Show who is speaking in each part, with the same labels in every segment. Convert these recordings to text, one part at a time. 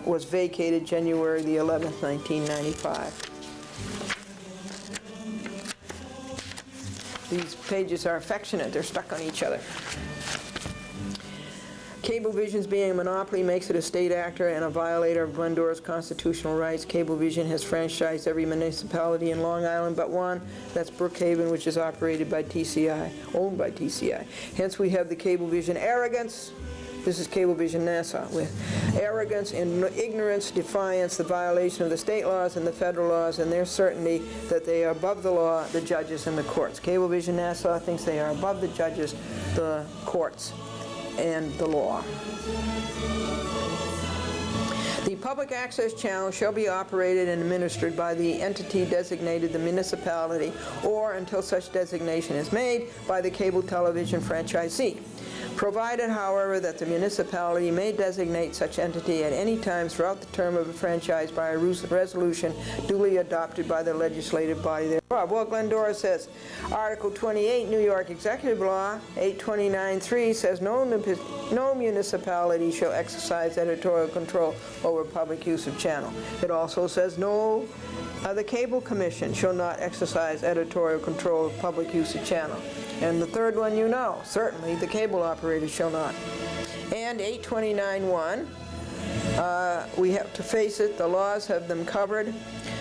Speaker 1: was vacated January the 11th, 1995. These pages are affectionate. They're stuck on each other. Cablevision's being a monopoly makes it a state actor and a violator of Glendora's constitutional rights. Cablevision has franchised every municipality in Long Island but one. That's Brookhaven, which is operated by TCI, owned by TCI. Hence we have the Cablevision arrogance. This is Cablevision Nassau, with arrogance and ignorance, defiance, the violation of the state laws and the federal laws, and their certainty that they are above the law, the judges, and the courts. Cablevision Nassau thinks they are above the judges, the courts, and the law. The public access channel shall be operated and administered by the entity designated the municipality, or until such designation is made, by the cable television franchisee. Provided, however, that the municipality may designate such entity at any time throughout the term of a franchise by a resolution duly adopted by the legislative body thereof. Well, Glendora says, Article 28, New York Executive Law, 829.3 says no municipality shall exercise editorial control over public use of channel. It also says the Cable Commission shall not exercise editorial control of public use of channel. And the third one you know, certainly the cable operator shall not. And 829.1, we have to face it, the laws have them covered.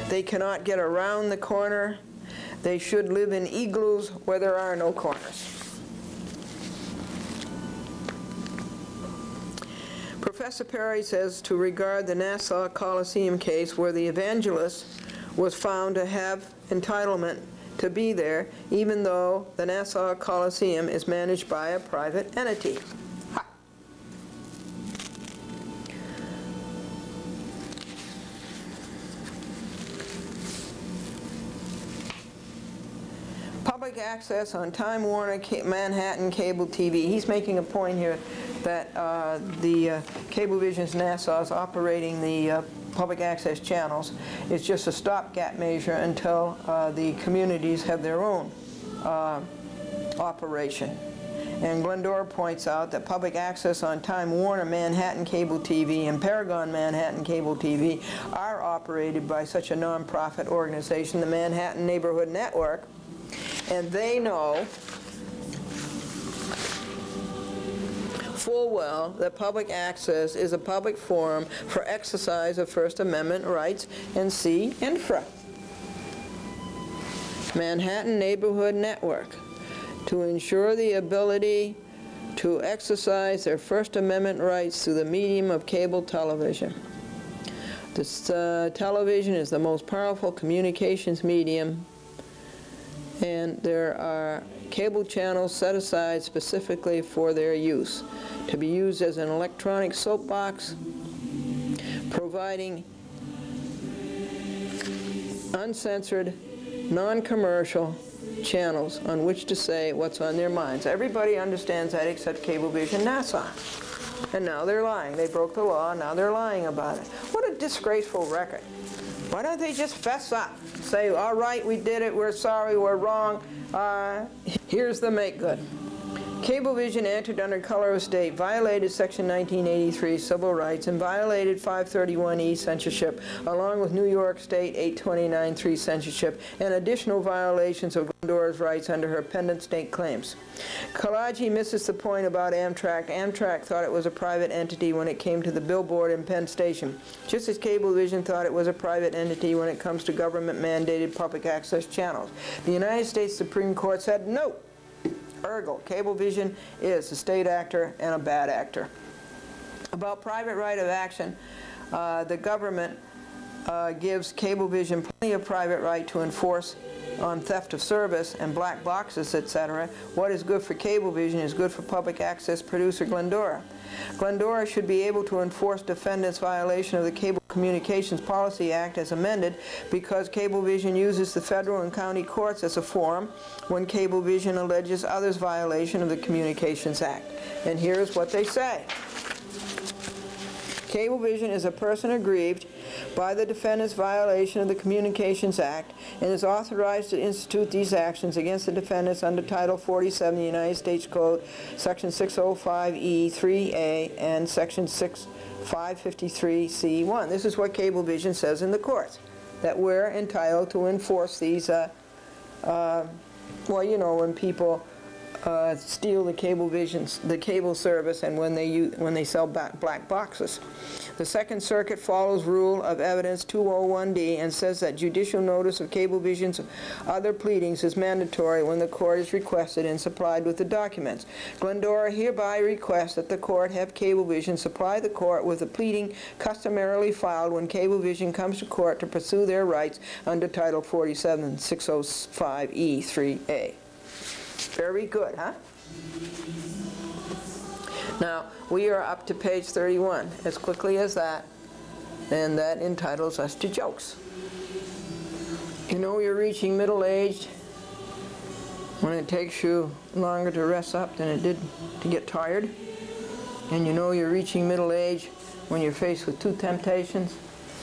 Speaker 1: They cannot get around the corner. They should live in igloos where there are no corners. Professor Perry says to regard the Nassau Coliseum case where the evangelist was found to have entitlement to be there, even though the Nassau Coliseum is managed by a private entity. Ha. Public access on Time Warner Manhattan Cable TV. He's making a point here that the Cablevision's Nassau is operating the public access channels. It's just a stopgap measure until the communities have their own operation. And Glendora points out that public access on Time Warner Manhattan Cable TV and Paragon Manhattan Cable TV are operated by such a nonprofit organization, the Manhattan Neighborhood Network, and they know full well that public access is a public forum for exercise of First Amendment rights, and see infra. Manhattan Neighborhood Network, to ensure the ability to exercise their First Amendment rights through the medium of cable television. This television is the most powerful communications medium, and there are cable channels set aside specifically for their use, to be used as an electronic soapbox, providing uncensored, non-commercial channels on which to say what's on their minds. Everybody understands that except Cablevision Nassau. And now they're lying. They broke the law, now they're lying about it. What a disgraceful record. Why don't they just fess up? Say, all right, we did it, we're sorry, we're wrong. Here's the make good. Cablevision entered under color of state, violated Section 1983 civil rights, and violated 531E censorship, along with New York State 829.3 censorship, and additional violations of Glendora's rights under her pendent state claims. Kalaji misses the point about Amtrak. Amtrak thought it was a private entity when it came to the billboard in Penn Station, just as Cablevision thought it was a private entity when it comes to government-mandated public access channels. The United States Supreme Court said no. Ergo, Cablevision is a state actor and a bad actor. About private right of action, the government gives Cablevision plenty of private right to enforce on theft of service and black boxes, etc. What is good for Cablevision is good for public access producer Glendora. Glendora should be able to enforce defendants' violation of the Cable Communications Policy Act as amended, because Cablevision uses the federal and county courts as a forum when Cablevision alleges others' violation of the Communications Act. And here's what they say. Cablevision is a person aggrieved by the defendant's violation of the Communications Act and is authorized to institute these actions against the defendants under Title 47 of the United States Code, Section 605E3A and Section 553C1. This is what Cablevision says in the courts, that we're entitled to enforce these, well, you know, when people steal the the cable service, and when they sell black boxes. The Second Circuit follows Rule of Evidence 201D and says that judicial notice of Cablevision's other pleadings is mandatory when the court is requested and supplied with the documents. Glendora hereby requests that the court have Cablevision supply the court with a pleading customarily filed when Cablevision comes to court to pursue their rights under Title 47, 605E3A. Very good, huh? Now, we are up to page 31, as quickly as that, and that entitles us to jokes. You know you're reaching middle age when it takes you longer to rest up than it did to get tired. And you know you're reaching middle age when you're faced with two temptations,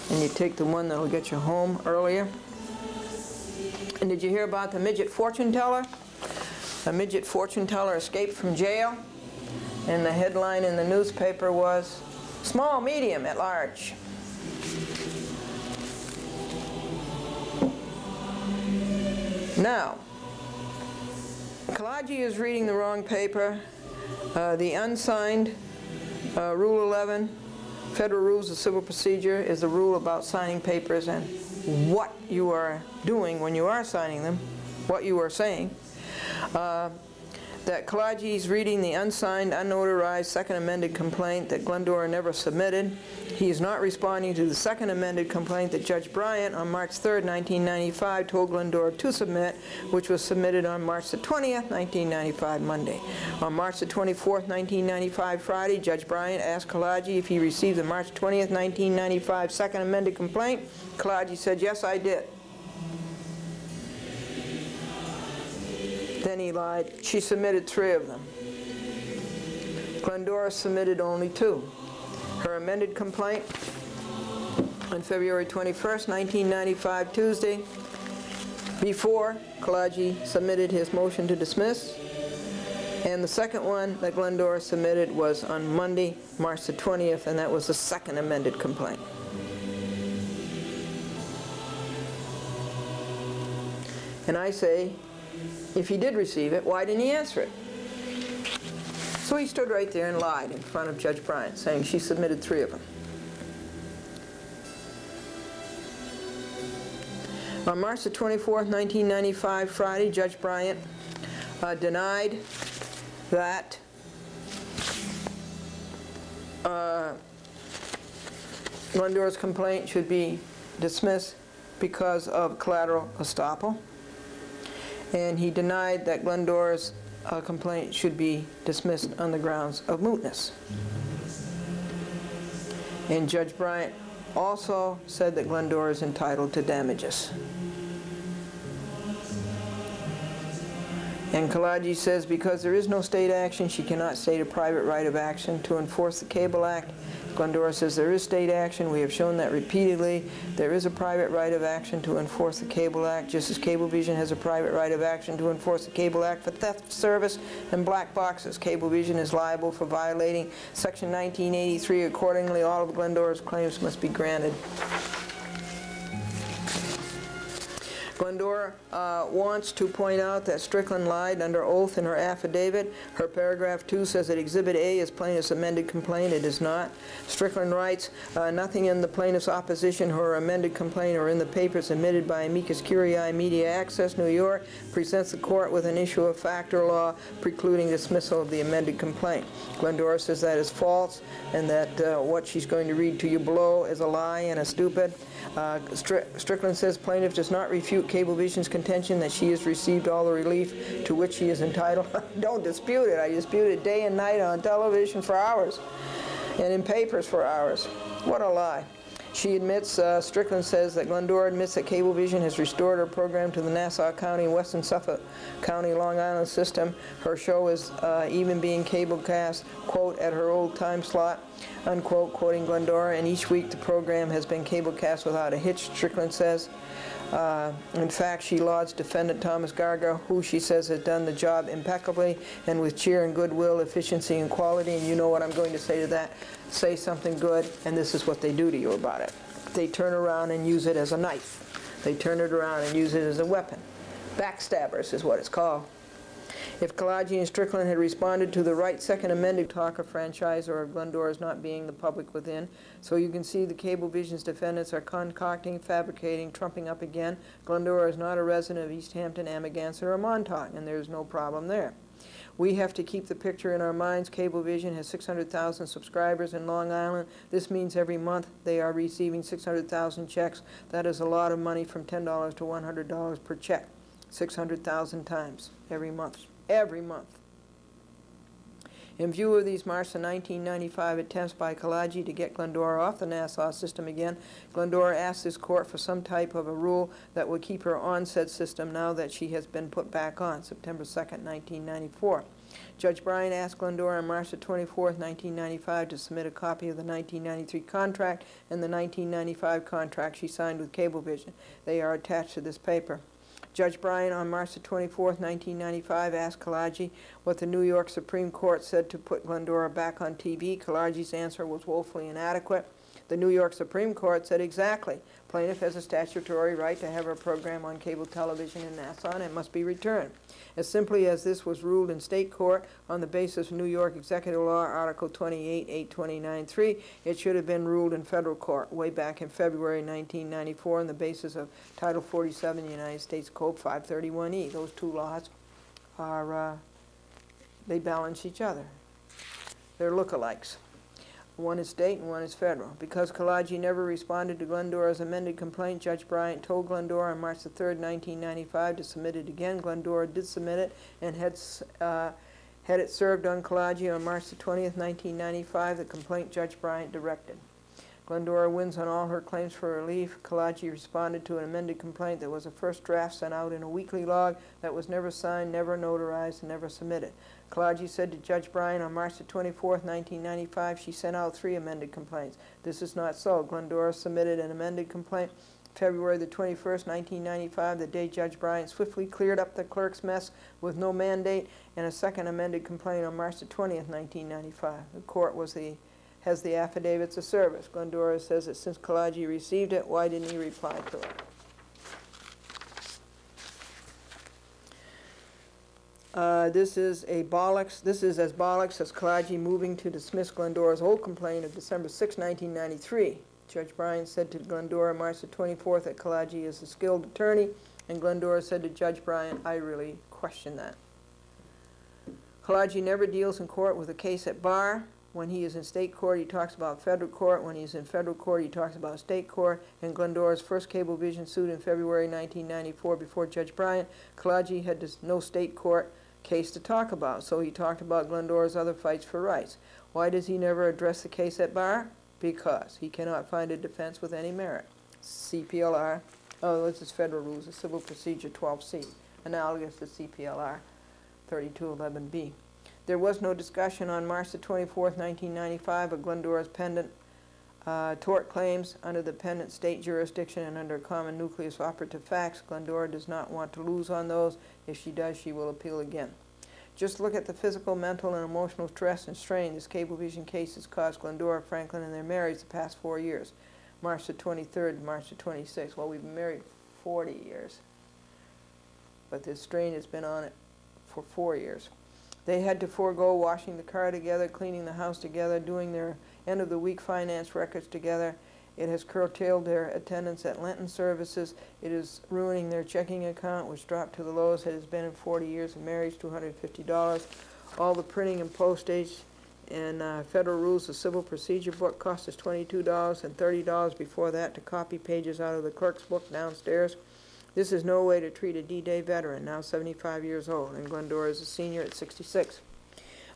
Speaker 1: and you take the one that'll get you home earlier. And did you hear about the midget fortune teller? A midget fortune teller escaped from jail, and the headline in the newspaper was, "Small, medium, at large." Now, Kalaji is reading the wrong paper. The unsigned Rule 11, Federal Rules of Civil Procedure, is the rule about signing papers and what you are doing when you are signing them, what you are saying. That Kalaji is reading the unsigned, unnotarized second amended complaint that Glendora never submitted. He is not responding to the second amended complaint that Judge Bryant on March 3rd, 1995 told Glendora to submit, which was submitted on March the 20th, 1995, Monday. On March the 24th, 1995, Friday, Judge Bryant asked Kalaji if he received the March 20th, 1995 second amended complaint. Kalaji said, "Yes, I did." Then he lied. She submitted 3 of them. Glendora submitted only 2. Her amended complaint on February 21st, 1995, Tuesday, before Kalaji submitted his motion to dismiss. And the second one that Glendora submitted was on Monday, March the 20th, and that was the second amended complaint. And I say, if he did receive it, why didn't he answer it? So he stood right there and lied in front of Judge Bryant, saying she submitted 3 of them. On March the 24th, 1995, Friday, Judge Bryant denied that Glendora's complaint should be dismissed because of collateral estoppel. And he denied that Glendora's complaint should be dismissed on the grounds of mootness. And Judge Bryant also said that Glendora is entitled to damages. And Kalaji says because there is no state action, she cannot state a private right of action to enforce the Cable Act. Glendora says there is state action. We have shown that repeatedly. There is a private right of action to enforce the Cable Act, just as Cablevision has a private right of action to enforce the Cable Act for theft, service, and black boxes. Cablevision is liable for violating Section 1983. Accordingly, all of Glendora's claims must be granted. Glendora wants to point out that Strickland lied under oath in her affidavit. Her paragraph 2 says that Exhibit A is plaintiff's amended complaint. It is not. Strickland writes, nothing in the plaintiff's opposition to her amended complaint or in the papers admitted by Amicus Curiae Media Access, New York, presents the court with an issue of fact or law precluding dismissal of the amended complaint. Glendora says that is false and that what she's going to read to you below is a lie and a stupid. Strickland says plaintiff does not refute Cablevision's contention that she has received all the relief to which she is entitled. Don't dispute it. I dispute it day and night on television for hours and in papers for hours. What a lie. She admits, Strickland says that Glendora admits that Cablevision has restored her program to the Nassau County, Western Suffolk County, Long Island system. Her show is even being cablecast, quote, at her old time slot, unquote, quoting Glendora, and each week the program has been cablecast without a hitch, Strickland says. In fact, she lauds defendant Thomas Garga, who she says has done the job impeccably and with cheer and goodwill, efficiency and quality, and you know what I'm going to say to that. Say something good, and this is what they do to you about it. They turn around and use it as a knife. They turn it around and use it as a weapon. Backstabbers is what it's called. If Kalaji and Strickland had responded to the right second amended talk of franchise or of Glendora's not being the public within, so you can see the Cablevision's defendants are concocting, fabricating, trumping up again. Glendora is not a resident of East Hampton, Amagansett, or Montauk, and there's no problem there. We have to keep the picture in our minds. Cablevision has 600,000 subscribers in Long Island. This means every month they are receiving 600,000 checks. That is a lot of money, from $10 to $100 per check. 600,000 times every month. Every month. In view of these March 1995 attempts by Kalaji to get Glendora off the Nassau system again, Glendora asked this court for some type of a rule that would keep her on said system now that she has been put back on, September 2nd, 1994. Judge Bryan asked Glendora on March 24th, 1995 to submit a copy of the 1993 contract and the 1995 contract she signed with Cablevision. They are attached to this paper. Judge Bryan on March 24, 1995 asked Kalaji what the New York Supreme Court said to put Glendora back on TV. Kalaji's answer was woefully inadequate. The New York Supreme Court said exactly. Plaintiff has a statutory right to have her program on cable television in Nassau, and it must be returned. As simply as this was ruled in state court on the basis of New York Executive Law, Article 28.829.3, it should have been ruled in federal court way back in February 1994 on the basis of Title 47 United States Code 531E. Those two laws are, they balance each other. They're lookalikes. One is state and one is federal. Because Kalaji never responded to Glendora's amended complaint, Judge Bryant told Glendora on March 3rd, 1995 to submit it again. Glendora did submit it and had it served on Kalaji on March 20th, 1995, the complaint Judge Bryant directed. Glendora wins on all her claims for relief. Kalaji responded to an amended complaint that was a first draft sent out in a weekly log that was never signed, never notarized, and never submitted. Kalaji said to Judge Bryan on March 24, 1995, she sent out 3 amended complaints. This is not so. Glendora submitted an amended complaint February the 21st, 1995, the day Judge Bryan swiftly cleared up the clerk's mess with no mandate, and a second amended complaint on March 20th, 1995. The court has the affidavits of service. Glendora says that since Kalaji received it, why didn't he reply to it? This is as bollocks as Kalaji moving to dismiss Glendora's old complaint of December 6, 1993. Judge Bryan said to Glendora March the 24th that Kalaji is a skilled attorney, and Glendora said to Judge Bryan, I really question that. Kalaji never deals in court with a case at bar. When he is in state court, he talks about federal court. When he's in federal court, he talks about state court. In Glendora's first Cablevision suit in February 1994 before Judge Bryant, Kalaji had no state court case to talk about, so he talked about Glendora's other fights for rights. Why does he never address the case at bar? Because he cannot find a defense with any merit. CPLR, this is federal rules of civil procedure 12C, analogous to CPLR 3211B. There was no discussion on March the 24th, 1995 of Glendora's pendant tort claims under the pendant state jurisdiction and under common nucleus operative facts. Glendora does not want to lose on those. If she does, she will appeal again. Just look at the physical, mental, and emotional stress and strain this Cablevision case has caused Glendora, Franklin, and their marriage the past 4 years. March the 23rd, March the 26th. Well, we've been married 40 years, but this strain has been on it for 4 years. They had to forego washing the car together, cleaning the house together, doing their end-of-the-week finance records together. It has curtailed their attendance at Lenten services. It is ruining their checking account, which dropped to the lowest it has been in 40 years of marriage, $250. All the printing and postage and Federal Rules of Civil Procedure book cost us $22 and $30 before that to copy pages out of the clerk's book downstairs. This is no way to treat a D-Day veteran, now 75 years old, and Glendora is a senior at 66.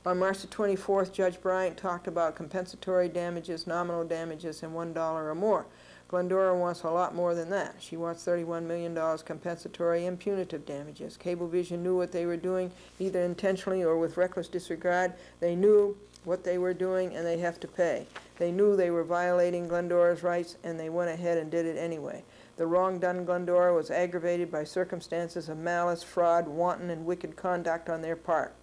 Speaker 1: On March the 24th, Judge Bryant talked about compensatory damages, nominal damages, and $1 or more. Glendora wants a lot more than that. She wants $31 million compensatory and punitive damages. Cablevision knew what they were doing, either intentionally or with reckless disregard. They knew what they were doing, and they have to pay. They knew they were violating Glendora's rights, and they went ahead and did it anyway. The wrong done Glendora was aggravated by circumstances of malice, fraud, wanton, and wicked conduct on their part.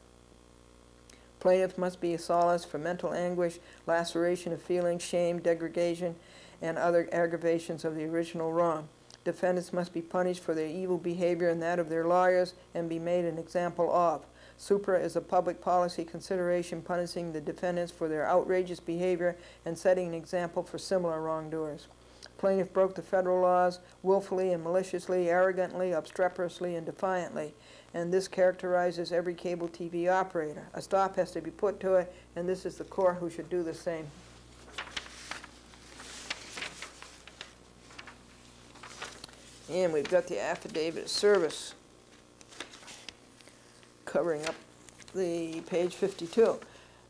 Speaker 1: Plaintiffs must be solaced for mental anguish, laceration of feelings, shame, degradation, and other aggravations of the original wrong. Defendants must be punished for their evil behavior and that of their lawyers and be made an example of. Supra is a public policy consideration punishing the defendants for their outrageous behavior and setting an example for similar wrongdoers. Plaintiff broke the federal laws willfully and maliciously, arrogantly, obstreperously, and defiantly. And this characterizes every cable TV operator. A stop has to be put to it, and this is the court who should do the same. And we've got the affidavit of service covering up the page 52.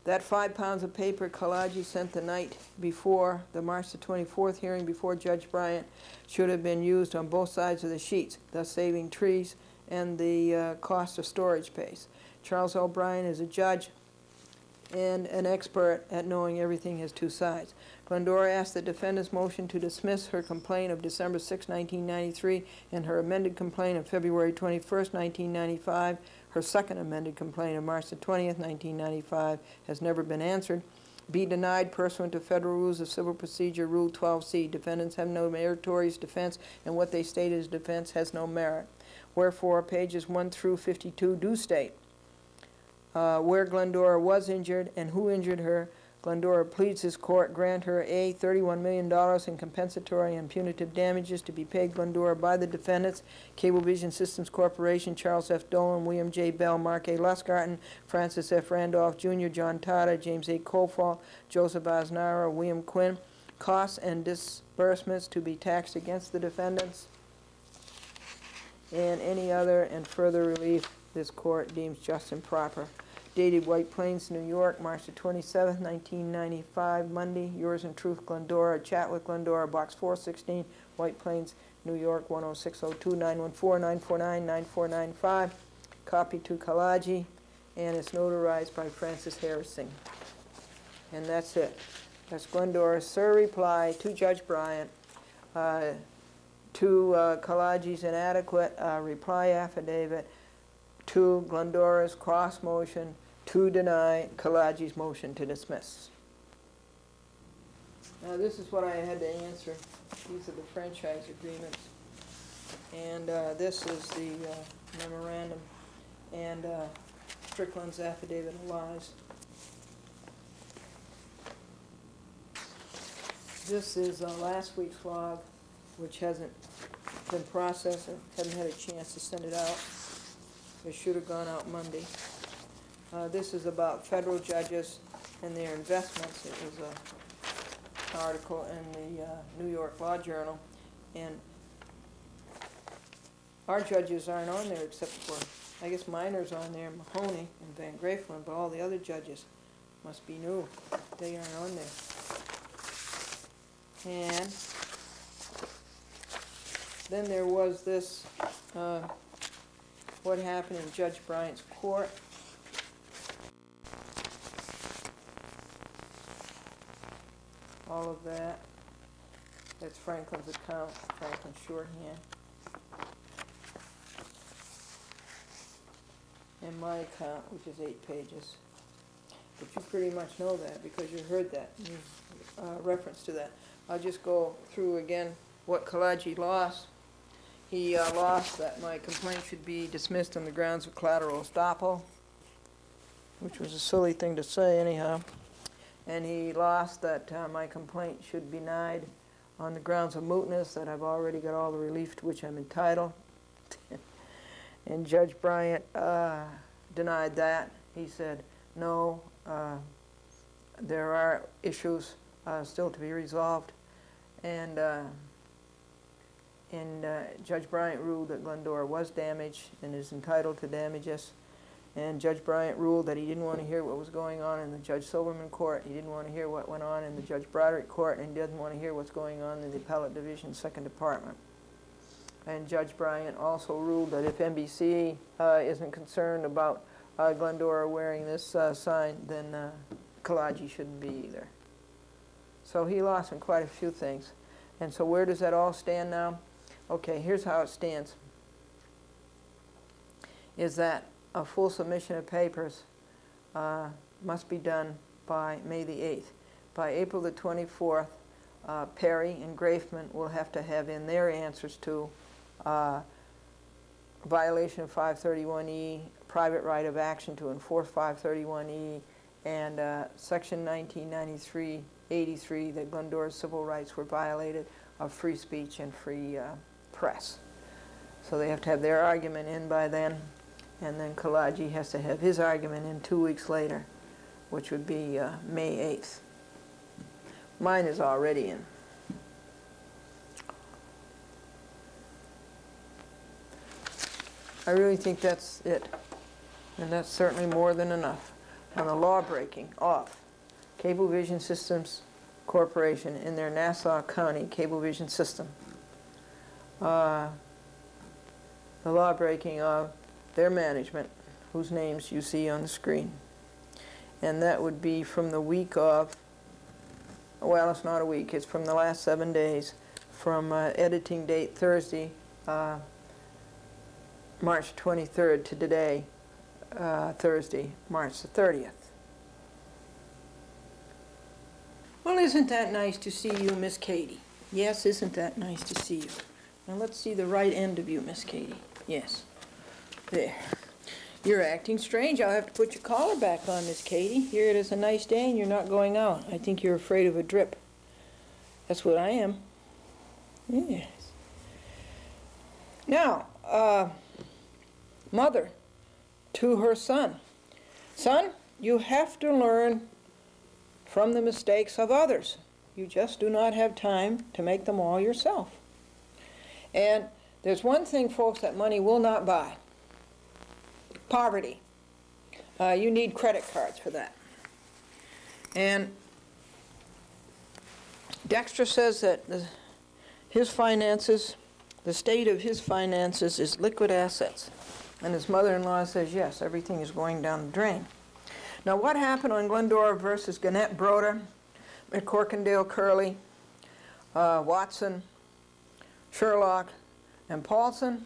Speaker 1: That 5 pounds of paper Kalaji sent the night before the March the 24th hearing before Judge Bryant should have been used on both sides of the sheets, thus saving trees and the cost of storage space. Charles O'Brien is a judge and an expert at knowing everything has two sides. Glendora asked the defendant's motion to dismiss her complaint of December 6, 1993 and her amended complaint of February 21, 1995. Her second amended complaint of March 20, 1995 has never been answered. Be denied pursuant to Federal Rules of Civil Procedure, Rule 12C. Defendants have no meritorious defense, and what they state as defense has no merit. Wherefore, pages 1 through 52 do state where Glendora was injured and who injured her. Glendora pleads this court grant her A, $31 million in compensatory and punitive damages to be paid Glendora by the defendants, Cablevision Systems Corporation, Charles F. Dolan, William J. Bell, Mark A. Lusgarten, Francis F. Randolph, Jr., John Tata, James A. Colfall, Joseph Aznara, William Quinn. Costs and disbursements to be taxed against the defendants, and any other and further relief this court deems just and proper. Dated White Plains, New York, March the 27th, 1995, Monday. Yours in truth, Glendora. Chat with Glendora, Box 416, White Plains, New York, 10602, 914-949-9495. Copy to Kalaji, and it's notarized by Francis Harrison. And that's it. That's Glendora's sir reply to Judge Bryant, to Kalaji's inadequate reply affidavit, to Glendora's cross motion to deny Kalaji's motion to dismiss. Now this is what I had to answer. These are the franchise agreements. And this is the memorandum and Strickland's affidavit of lies. This is last week's log, which hasn't been processed. I haven't had a chance to send it out. It should have gone out Monday. This is about federal judges and their investments. It was an article in the New York Law Journal. And our judges aren't on there except for, I guess Minor's on there, Mahoney and Van Graefelen, but all the other judges must be new. They aren't on there. And then there was this, what happened in Judge Bryant's court. All of that. That's Franklin's account, Franklin's shorthand. And my account, which is 8 pages. But you pretty much know that because you heard that, reference to that. I'll just go through again what Kalaji lost. He lost that my complaint should be dismissed on the grounds of collateral estoppel, which was a silly thing to say anyhow. And he lost that my complaint should be denied on the grounds of mootness, that I've already got all the relief to which I'm entitled. And Judge Bryant denied that. He said, no, there are issues still to be resolved. And Judge Bryant ruled that Glendora was damaged and is entitled to damages. And Judge Bryant ruled that he didn't want to hear what was going on in the Judge Silverman court. He didn't want to hear what went on in the Judge Broderick court, and he doesn't want to hear what's going on in the Appellate Division, 2nd Department. And Judge Bryant also ruled that if NBC isn't concerned about Glendora wearing this sign, then Kalaji shouldn't be either. So he lost in quite a few things. And so where does that all stand now? Okay, here's how it stands. Is that a full submission of papers must be done by May the 8th. By April the 24th, Perry and Grafman will have to have in their answers to violation of 531E, private right of action to enforce 531E, and Section 1993-83, that Glendora's civil rights were violated, of free speech and free press. So they have to have their argument in by then. And then Kalaji has to have his argument in 2 weeks later, which would be May 8th. Mine is already in. I really think that's it. And that's certainly more than enough on the law breaking of Cablevision Systems Corporation in their Nassau County Cablevision system. The law breaking of their management, whose names you see on the screen. And that would be from the week of, well, it's not a week, it's from the last 7 days, from editing date Thursday, March 23rd to today, Thursday, March the 30th. Well, isn't that nice to see you, Miss Katie? Yes, isn't that nice to see you? Now let's see the right end of you, Miss Katie. Yes. There. You're acting strange. I'll have to put your collar back on, Miss Katie. Here it is a nice day and you're not going out. I think you're afraid of a drip. That's what I am. Yes. Now, mother to her son. Son, you have to learn from the mistakes of others. You just do not have time to make them all yourself. And there's one thing, folks, that money will not buy. Poverty. You need credit cards for that. And Dexter says that his finances, the state of his finances is liquid assets. And his mother-in-law says, yes, everything is going down the drain. Now what happened on Glendora versus Gannett Broder, McCorkindale Curley, Watson, Sherlock, and Paulson?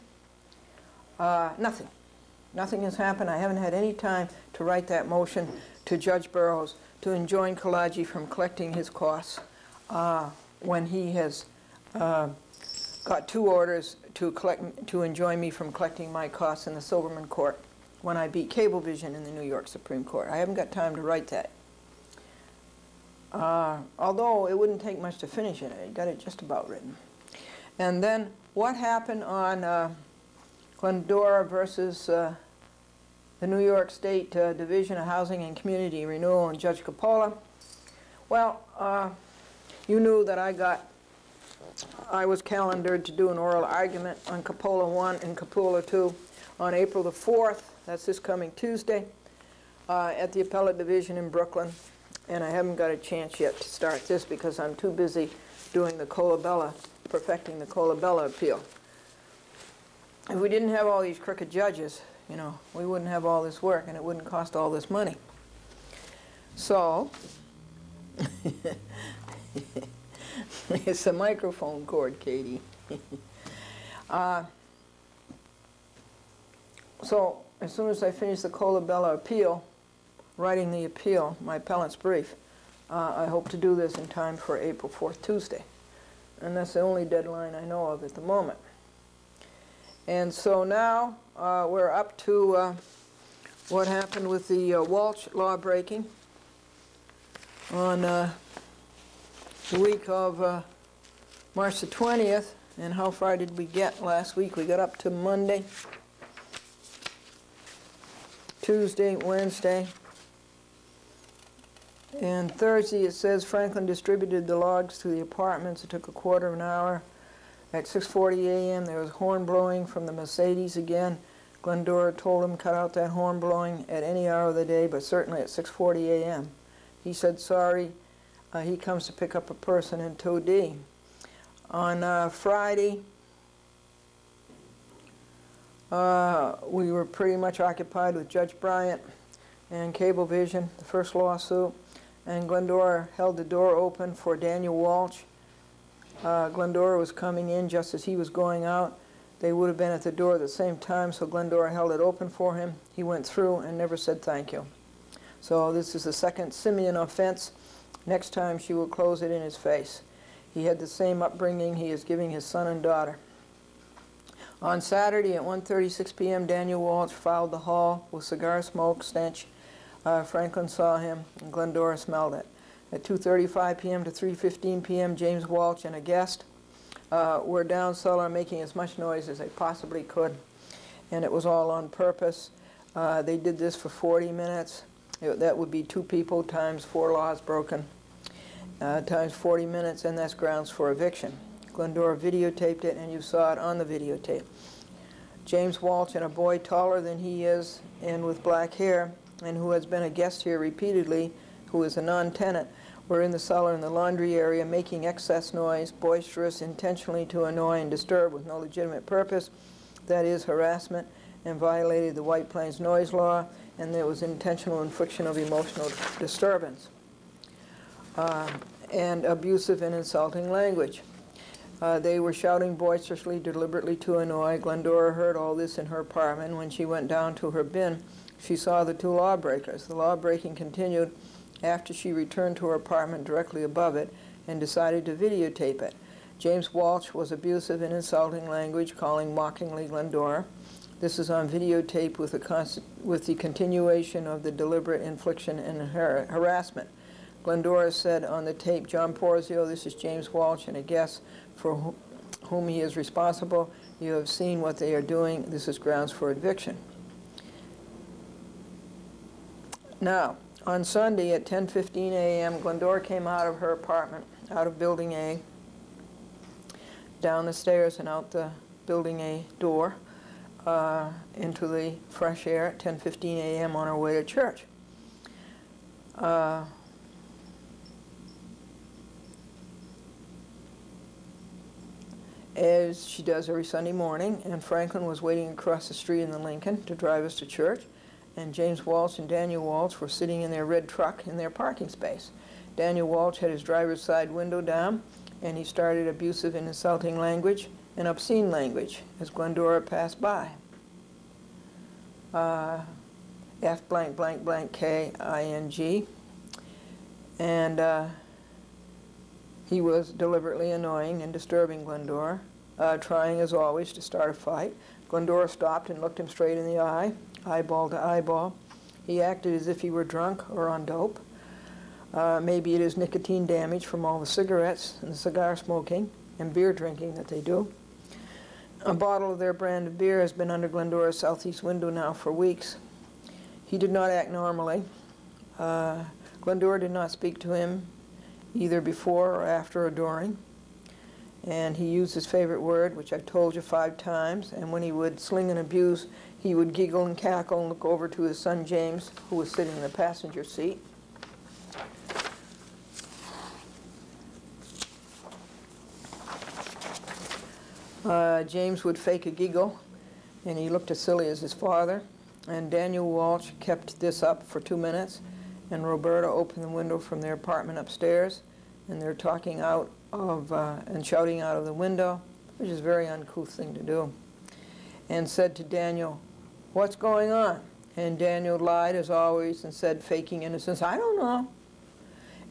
Speaker 1: Nothing. Nothing has happened. I haven't had any time to write that motion to Judge Burroughs to enjoin Kalaji from collecting his costs when he has got 2 orders to enjoin me from collecting my costs in the Silverman court when I beat Cablevision in the New York Supreme Court. I haven't got time to write that. Although it wouldn't take much to finish it. I got it just about written. And then what happened on Glendora versus the New York State Division of Housing and Community Renewal and Judge Coppola? Well, you knew that I was calendared to do an oral argument on Coppola 1 and Coppola 2 on April the 4th, that's this coming Tuesday, at the Appellate Division in Brooklyn. And I haven't got a chance yet to start this because I'm too busy doing the Colabella, perfecting the Colabella appeal. If we didn't have all these crooked judges, you know, we wouldn't have all this work and it wouldn't cost all this money. So, it's a microphone cord, Katie. So, as soon as I finish the Colabella appeal, writing the appeal, my appellant's brief, I hope to do this in time for April 4th, Tuesday. And that's the only deadline I know of at the moment. And so now we're up to what happened with the Walsh law breaking on the week of March the 20th. And how far did we get last week? We got up to Monday, Tuesday, Wednesday. And Thursday it says Franklin distributed the logs to the apartments. It took a quarter of an hour. At 6:40 a.m. there was horn blowing from the Mercedes again. Glendora told him cut out that horn blowing at any hour of the day, but certainly at 6:40 a.m. He said sorry. He comes to pick up a person in 2D. On Friday, we were pretty much occupied with Judge Bryant and Cablevision, the first lawsuit, and Glendora held the door open for Daniel Walsh. Glendora was coming in just as he was going out. They would have been at the door at the same time, so Glendora held it open for him. He went through and never said thank you. So this is the second simian offense. Next time she will close it in his face. He had the same upbringing he is giving his son and daughter. On Saturday at 1:36 p.m., Daniel Walsh fouled the hall with cigar smoke stench. Franklin saw him, and Glendora smelled it. At 2:35 p.m. to 3:15 p.m., James Walsh and a guest were down cellar making as much noise as they possibly could, and it was all on purpose. They did this for 40 minutes. That would be 2 people times 4 laws broken, times 40 minutes, and that's grounds for eviction. Glendora videotaped it, and you saw it on the videotape. James Walsh and a boy taller than he is and with black hair, and who has been a guest here repeatedly, who is a non-tenant, were in the cellar in the laundry area making excess noise, boisterous, intentionally to annoy and disturb with no legitimate purpose, that is harassment, and violated the White Plains noise law, and there was intentional infliction of emotional disturbance, and abusive and insulting language. They were shouting boisterously, deliberately to annoy. Glendora heard all this in her apartment. When she went down to her bin, she saw the 2 lawbreakers. The lawbreaking continued after she returned to her apartment directly above it and decided to videotape it. James Walsh was abusive and insulting language, calling mockingly Glendora. This is on videotape with the continuation of the deliberate infliction and harassment. Glendora said on the tape, John Porzio, this is James Walsh and a guest for whom he is responsible. You have seen what they are doing. This is grounds for eviction. Now, on Sunday at 10:15 a.m., Glendora came out of her apartment, out of Building A, down the stairs and out the Building A door, into the fresh air at 10:15 a.m. on her way to church. As she does every Sunday morning, and Franklin was waiting across the street in the Lincoln to drive us to church, and James Walsh and Daniel Walsh were sitting in their red truck in their parking space. Daniel Walsh had his driver's side window down, and he started abusive and insulting language and obscene language as Glendora passed by. F blank blank blank K-I-N-G, and he was deliberately annoying and disturbing Glendora, trying as always to start a fight. Glendora stopped and looked him straight in the eye, eyeball to eyeball. He acted as if he were drunk or on dope. Maybe it is nicotine damage from all the cigarettes and the cigar smoking and beer drinking that they do. A bottle of their brand of beer has been under Glendora's southeast window now for weeks. He did not act normally. Glendora did not speak to him either before or after or during. And he used his favorite word, which I've told you 5 times, and when he would sling and abuse, he would giggle and cackle and look over to his son James, who was sitting in the passenger seat. James would fake a giggle, and he looked as silly as his father. And Daniel Walsh kept this up for 2 minutes, and Roberta opened the window from their apartment upstairs, and they're talking out of and shouting out of the window, which is a very uncouth thing to do, and said to Daniel, "What's going on?" And Daniel lied as always and said, faking innocence, "I don't know,"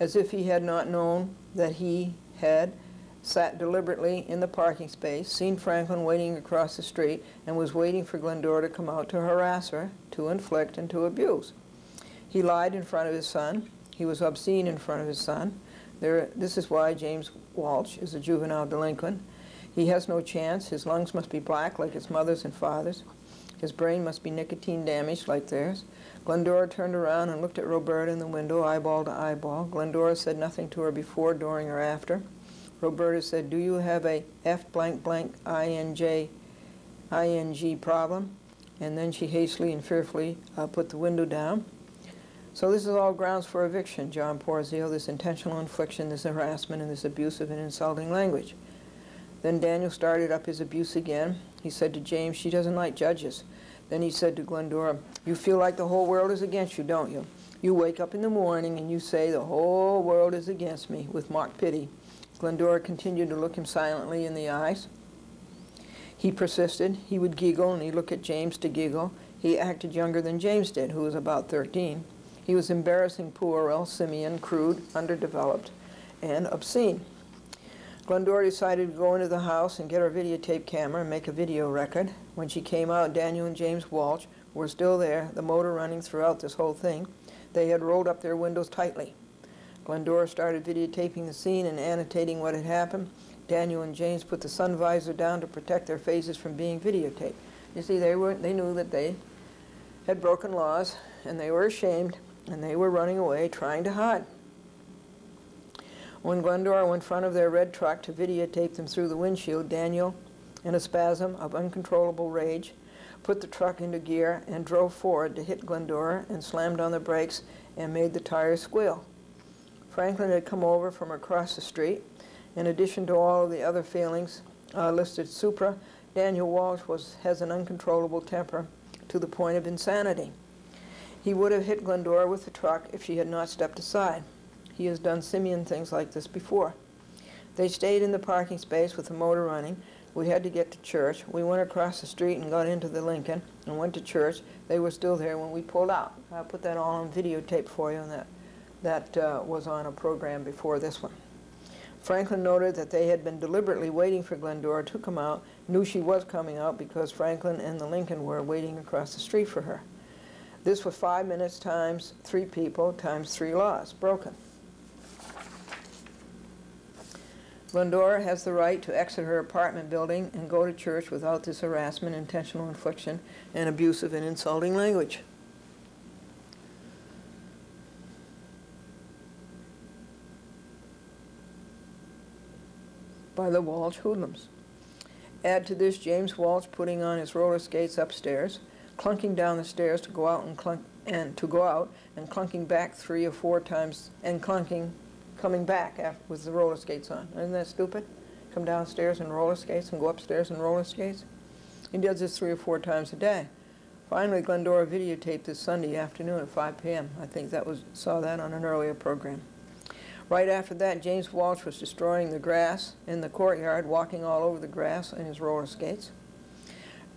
Speaker 1: as if he had not known that he had sat deliberately in the parking space, seen Franklin waiting across the street, and was waiting for Glendora to come out to harass her, to inflict, and to abuse. He lied in front of his son. He was obscene in front of his son. This is why James Walsh is a juvenile delinquent. He has no chance. His lungs must be black like his mother's and father's. His brain must be nicotine damaged like theirs. Glendora turned around and looked at Roberta in the window, eyeball to eyeball. Glendora said nothing to her before, during, or after. Roberta said, "Do you have a F blank blank ING problem?" and then she hastily and fearfully put the window down. So this is all grounds for eviction, John Porzio, this intentional infliction, this harassment, and this abusive and insulting language. Then Daniel started up his abuse again. He said to James, she doesn't like judges. Then he said to Glendora, you feel like the whole world is against you, don't you? You wake up in the morning and you say the whole world is against me, with mock pity. Glendora continued to look him silently in the eyes. He persisted. He would giggle, and he'd look at James to giggle. He acted younger than James did, who was about 13. He was embarrassing, puerile, simian, crude, underdeveloped, and obscene. Glendora decided to go into the house and get her videotape camera and make a video record. When she came out, Daniel and James Walsh were still there, the motor running throughout this whole thing. They had rolled up their windows tightly. Glendora started videotaping the scene and annotating what had happened. Daniel and James put the sun visor down to protect their faces from being videotaped. You see, they knew that they had broken laws, and they were ashamed, and they were running away, trying to hide. When Glendora went in front of their red truck to videotape them through the windshield, Daniel, in a spasm of uncontrollable rage, put the truck into gear and drove forward to hit Glendora and slammed on the brakes and made the tires squeal. Franklin had come over from across the street. In addition to all of the other feelings listed supra, Daniel Walsh has an uncontrollable temper to the point of insanity. He would have hit Glendora with the truck if she had not stepped aside. He has done simian things like this before. They stayed in the parking space with the motor running. We had to get to church. We went across the street and got into the Lincoln and went to church. They were still there when we pulled out. I put that all on videotape for you, and that was on a program before this one. Franklin noted that they had been deliberately waiting for Glendora to come out, knew she was coming out because Franklin and the Lincoln were waiting across the street for her. This was 5 minutes times 3 people times 3 laws broken. Glendora has the right to exit her apartment building and go to church without this harassment, intentional infliction, and abusive and insulting language. By the Walsh hoodlums. Add to this James Walsh putting on his roller skates upstairs, clunking down the stairs to go out and clunking back 3 or 4 times, and coming back with the roller skates on. Isn't that stupid? Come downstairs in roller skates and go upstairs in roller skates. He does this 3 or 4 times a day. Finally, Glendora videotaped this Sunday afternoon at 5 p.m. I think saw that on an earlier program. Right after that, James Walsh was destroying the grass in the courtyard, walking all over the grass in his roller skates.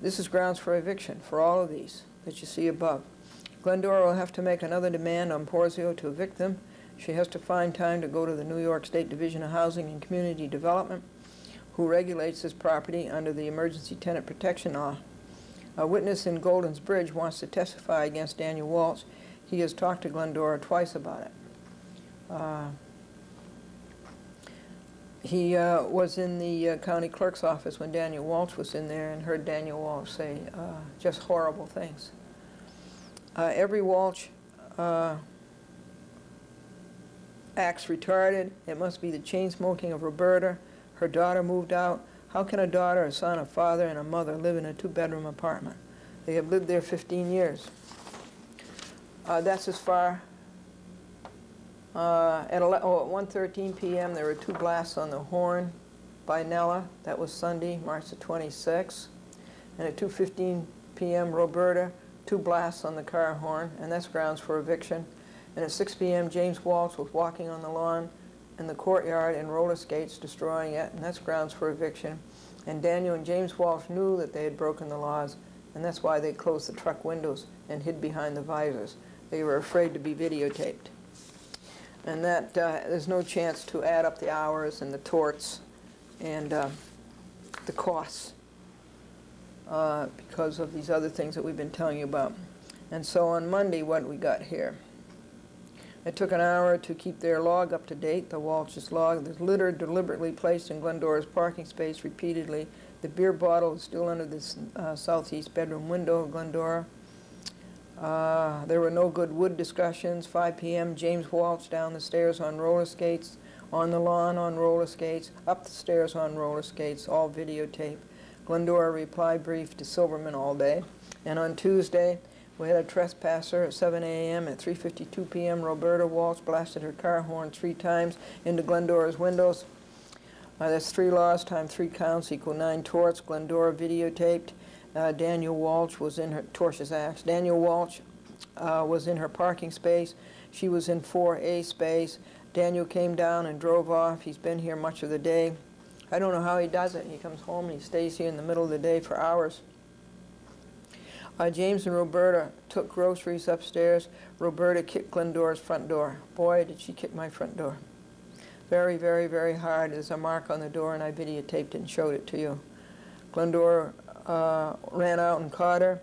Speaker 1: This is grounds for eviction for all of these that you see above. Glendora will have to make another demand on Porzio to evict them. She has to find time to go to the New York State Division of Housing and Community Development, who regulates this property under the Emergency Tenant Protection Law. A witness in Golden's Bridge wants to testify against Daniel Walsh. He has talked to Glendora twice about it. He was in the county clerk's office when Daniel Walsh was in there and heard Daniel Walsh say just horrible things. Every Walsh acts retarded. It must be the chain smoking of Roberta. Her daughter moved out. How can a daughter, a son, a father, and a mother live in a 2-bedroom apartment? They have lived there 15 years. That's as far. At 1:13 p.m. there were 2 blasts on the horn by Nella. That was Sunday, March the 26th. And at 2:15 p.m. Roberta, 2 blasts on the car horn, and that's grounds for eviction. And at 6 p.m. James Walsh was walking on the lawn in the courtyard in roller skates, destroying it, and that's grounds for eviction. And Daniel and James Walsh knew that they had broken the laws, and that's why they closed the truck windows and hid behind the visors. They were afraid to be videotaped. And that there's no chance to add up the hours and the torts and the costs because of these other things that we've been telling you about. And so on Monday, what we got here? It took an hour to keep their log up to date, the Walsh's log. There's litter deliberately placed in Glendora's parking space repeatedly. The beer bottle is still under this southeast bedroom window of Glendora. There were no good wood discussions. 5 p.m. James Walsh down the stairs on roller skates, on the lawn on roller skates, up the stairs on roller skates, all videotape. Glendora reply brief to Silverman all day. And on Tuesday, we had a trespasser at 7 a.m. At 3:52 p.m., Roberta Walsh blasted her car horn 3 times into Glendora's windows. That's 3 laws times 3 counts equal 9 torts. Glendora videotaped. Daniel Walsh was in her tortious acts. Daniel Walsh was in her parking space. She was in 4A space. Daniel came down and drove off. He's been here much of the day. I don't know how he does it. He comes home and he stays here in the middle of the day for hours. James and Roberta took groceries upstairs. Roberta kicked Glendora's front door. Boy, did she kick my front door. Very, very, very hard. There's a mark on the door, and I videotaped it and showed it to you. Glendora ran out and caught her.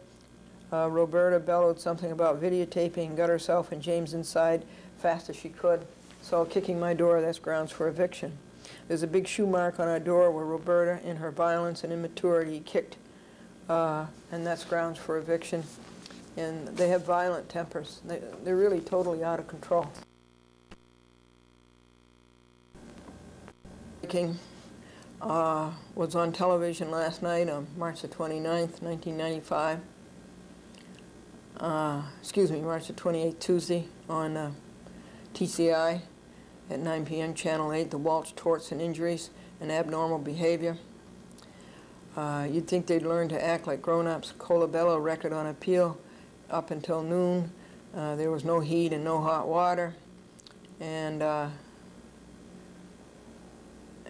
Speaker 1: Roberta bellowed something about videotaping and got herself and James inside fast as she could. So kicking my door, that's grounds for eviction. There's a big shoe mark on our door where Roberta, in her violence and immaturity, kicked, and that's grounds for eviction. And they have violent tempers. They're really totally out of control. King was on television last night on March the 29th, 1995. Excuse me, March the 28th, Tuesday, on TCI at 9 p.m., Channel 8, the Walsh Torts and Injuries and Abnormal Behavior. You'd think they'd learn to act like grown-ups. Colabello record on appeal up until noon. There was no heat and no hot water. And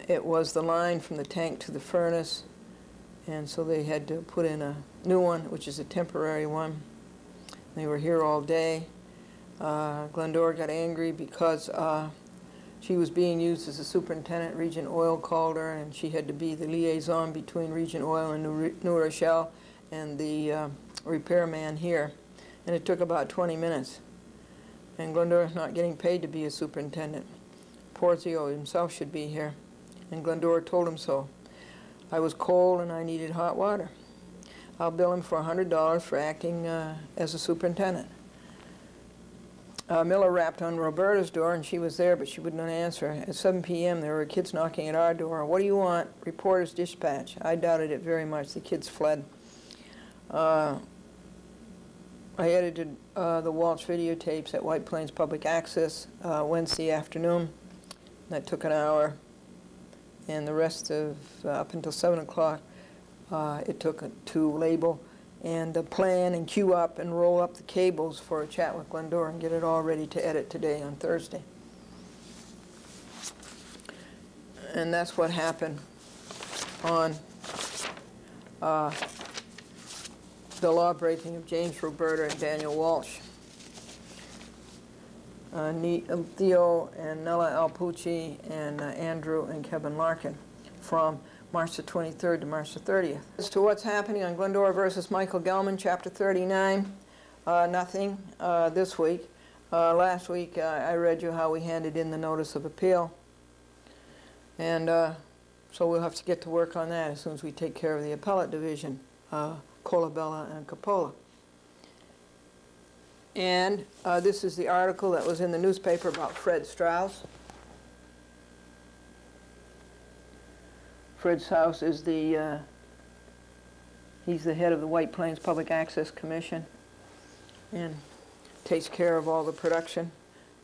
Speaker 1: it was the line from the tank to the furnace, and so they had to put in a new one, which is a temporary one. They were here all day. Glendora got angry because she was being used as a superintendent. Regent Oil called her, and she had to be the liaison between Regent Oil and New Rochelle and the repairman here. And it took about 20 minutes. And Glendora's not getting paid to be a superintendent. Porzio himself should be here. And Glendora told him so. I was cold and I needed hot water. I'll bill him for $100 for acting as a superintendent. Miller rapped on Roberta's door, and she was there, but she wouldn't answer. At 7 p.m., there were kids knocking at our door. What do you want? Reporter's dispatch. I doubted it very much. The kids fled. I edited the Walsh videotapes at White Plains Public Access Wednesday afternoon. That took an hour. And the rest of, up until 7 o'clock, it took to label and plan and queue up and roll up the cables for a chat with Glendora and get it all ready to edit today on Thursday. And that's what happened on the law-breaking of James, Roberta, and Daniel Walsh. Theo and Nella Alpucci and Andrew and Kevin Larkin from March the 23rd to March the 30th. As to what's happening on Glendora versus Michael Gelman, Chapter 39, nothing this week. Last week I read you how we handed in the notice of appeal. And so we'll have to get to work on that as soon as we take care of the appellate division, Colabella and Coppola. And this is the article that was in the newspaper about Fred Strauss. Fred Strauss is the, he's the head of the White Plains Public Access Commission and takes care of all the production,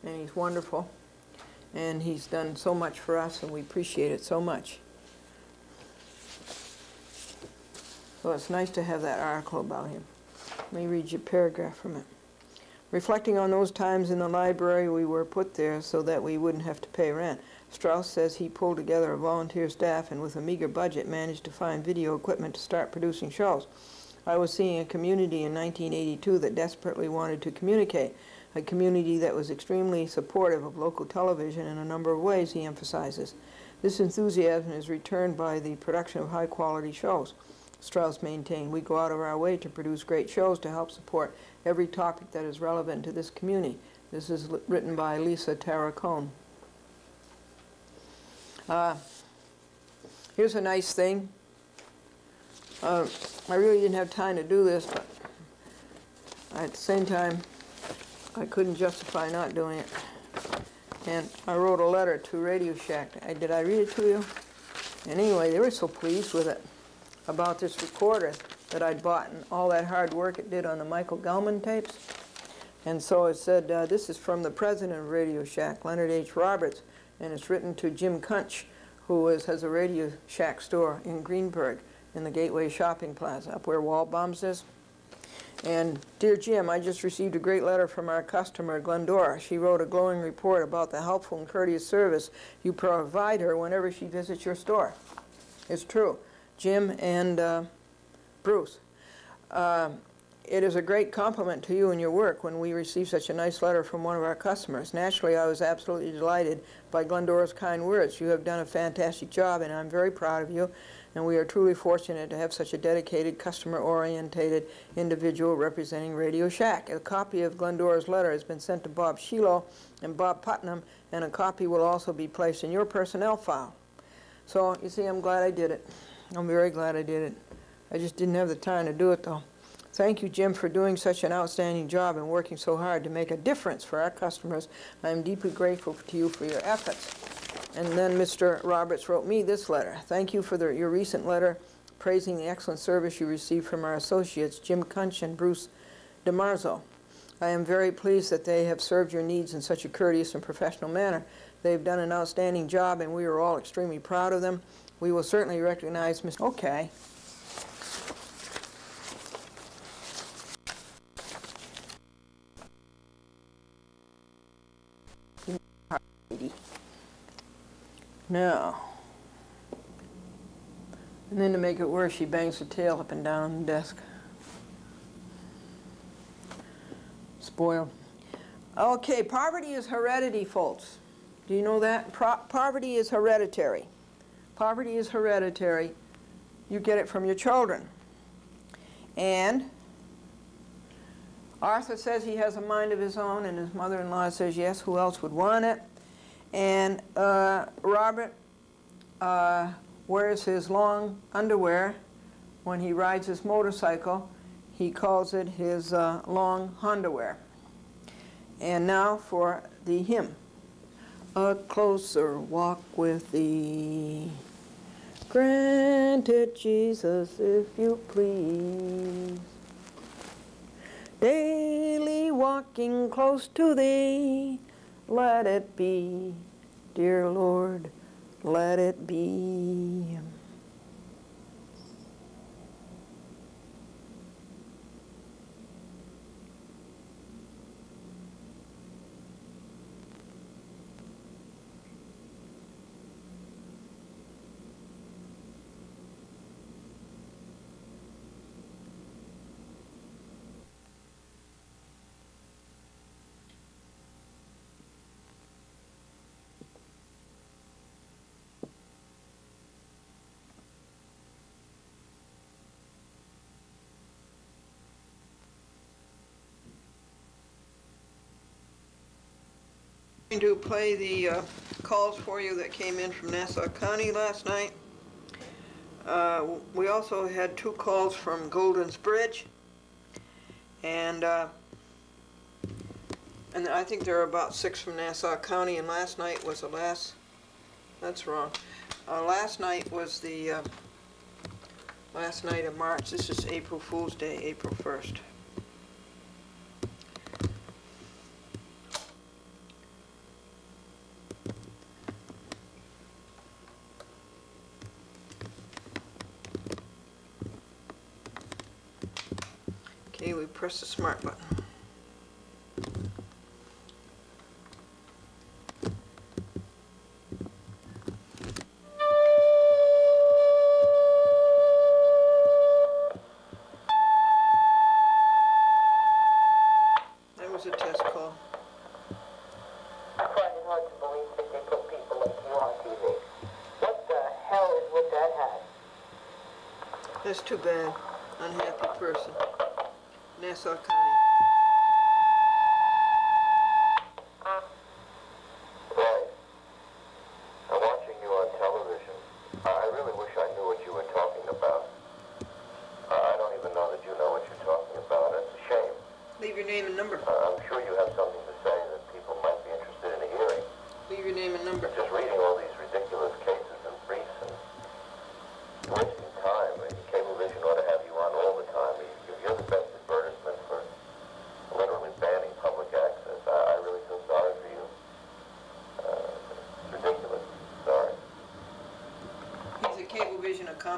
Speaker 1: and he's wonderful. And he's done so much for us, and we appreciate it so much. So it's nice to have that article about him. Let me read you a paragraph from it. Reflecting on those times in the library, we were put there so that we wouldn't have to pay rent. Strauss says he pulled together a volunteer staff and with a meager budget managed to find video equipment to start producing shows. I was seeing a community in 1982 that desperately wanted to communicate, a community that was extremely supportive of local television in a number of ways, he emphasizes. This enthusiasm is returned by the production of high-quality shows. Strauss maintained, we go out of our way to produce great shows to help support every topic that is relevant to this community. This is written by Lisa Tarracone. Here's a nice thing. I really didn't have time to do this, but at the same time, I couldn't justify not doing it. And I wrote a letter to Radio Shack. Did I read it to you? And anyway, they were so pleased with it about this recorder. that I'd bought and all that hard work it did on the Michael Gelman tapes. And so it said, this is from the president of Radio Shack, Leonard H. Roberts, and it's written to Jim Kunch, who has a Radio Shack store in Greenburgh in the Gateway Shopping Plaza, up where Waldbaum's is. And, dear Jim, I just received a great letter from our customer, Glendora. She wrote a glowing report about the helpful and courteous service you provide her whenever she visits your store. It's true. Jim and Bruce. It is a great compliment to you and your work when we receive such a nice letter from one of our customers. Naturally, I was absolutely delighted by Glendora's kind words. You have done a fantastic job, and I'm very proud of you, and we are truly fortunate to have such a dedicated, customer-orientated individual representing Radio Shack. A copy of Glendora's letter has been sent to Bob Shiloh and Bob Putnam, and a copy will also be placed in your personnel file. So, you see, I'm glad I did it. I'm very glad I did it. I just didn't have the time to do it, though. Thank you, Jim, for doing such an outstanding job and working so hard to make a difference for our customers. I am deeply grateful to you for your efforts. And then Mr. Roberts wrote me this letter. Thank you for your recent letter praising the excellent service you received from our associates, Jim Kunch and Bruce DeMarzo. I am very pleased that they have served your needs in such a courteous and professional manner. They've done an outstanding job, and we are all extremely proud of them. We will certainly recognize Mr. Okay. Now, and then to make it worse, she bangs her tail up and down on the desk. Spoiled. Okay, poverty is heredity, folks. Do you know that? Poverty is hereditary. Poverty is hereditary. You get it from your children. And Arthur says he has a mind of his own, and his mother-in-law says, yes, who else would want it? And Robert wears his long underwear when he rides his motorcycle. He calls it his long underwear. And now for the hymn. A closer walk with thee, grant it, Jesus, if you please. Daily walking close to thee, let it be, dear Lord, let it be. I'm going to play the calls for you that came in from Nassau County last night. We also had 2 calls from Golden's Bridge, and I think there are about 6 from Nassau County, and last night was the last, that's wrong. Last night was the last night of March. This is April Fool's Day, April 1st. Okay, we press the smart button. That was a test call.
Speaker 2: I find it hard to believe that they put people like you on TV. What the hell is with that hat?
Speaker 1: That's too bad. Unhappy person. Nassau County.
Speaker 3: Right. I'm watching you on television. I really wish I knew what you were talking about. I don't even know that you know what you're talking about. It's a shame.
Speaker 1: Leave your name and number.
Speaker 3: I'm sure you have something to say that people might be interested in hearing.
Speaker 1: Leave your name and number.
Speaker 3: Just reading all these ridiculous cases and briefs and wasting time. Cablevision ought to have you on all the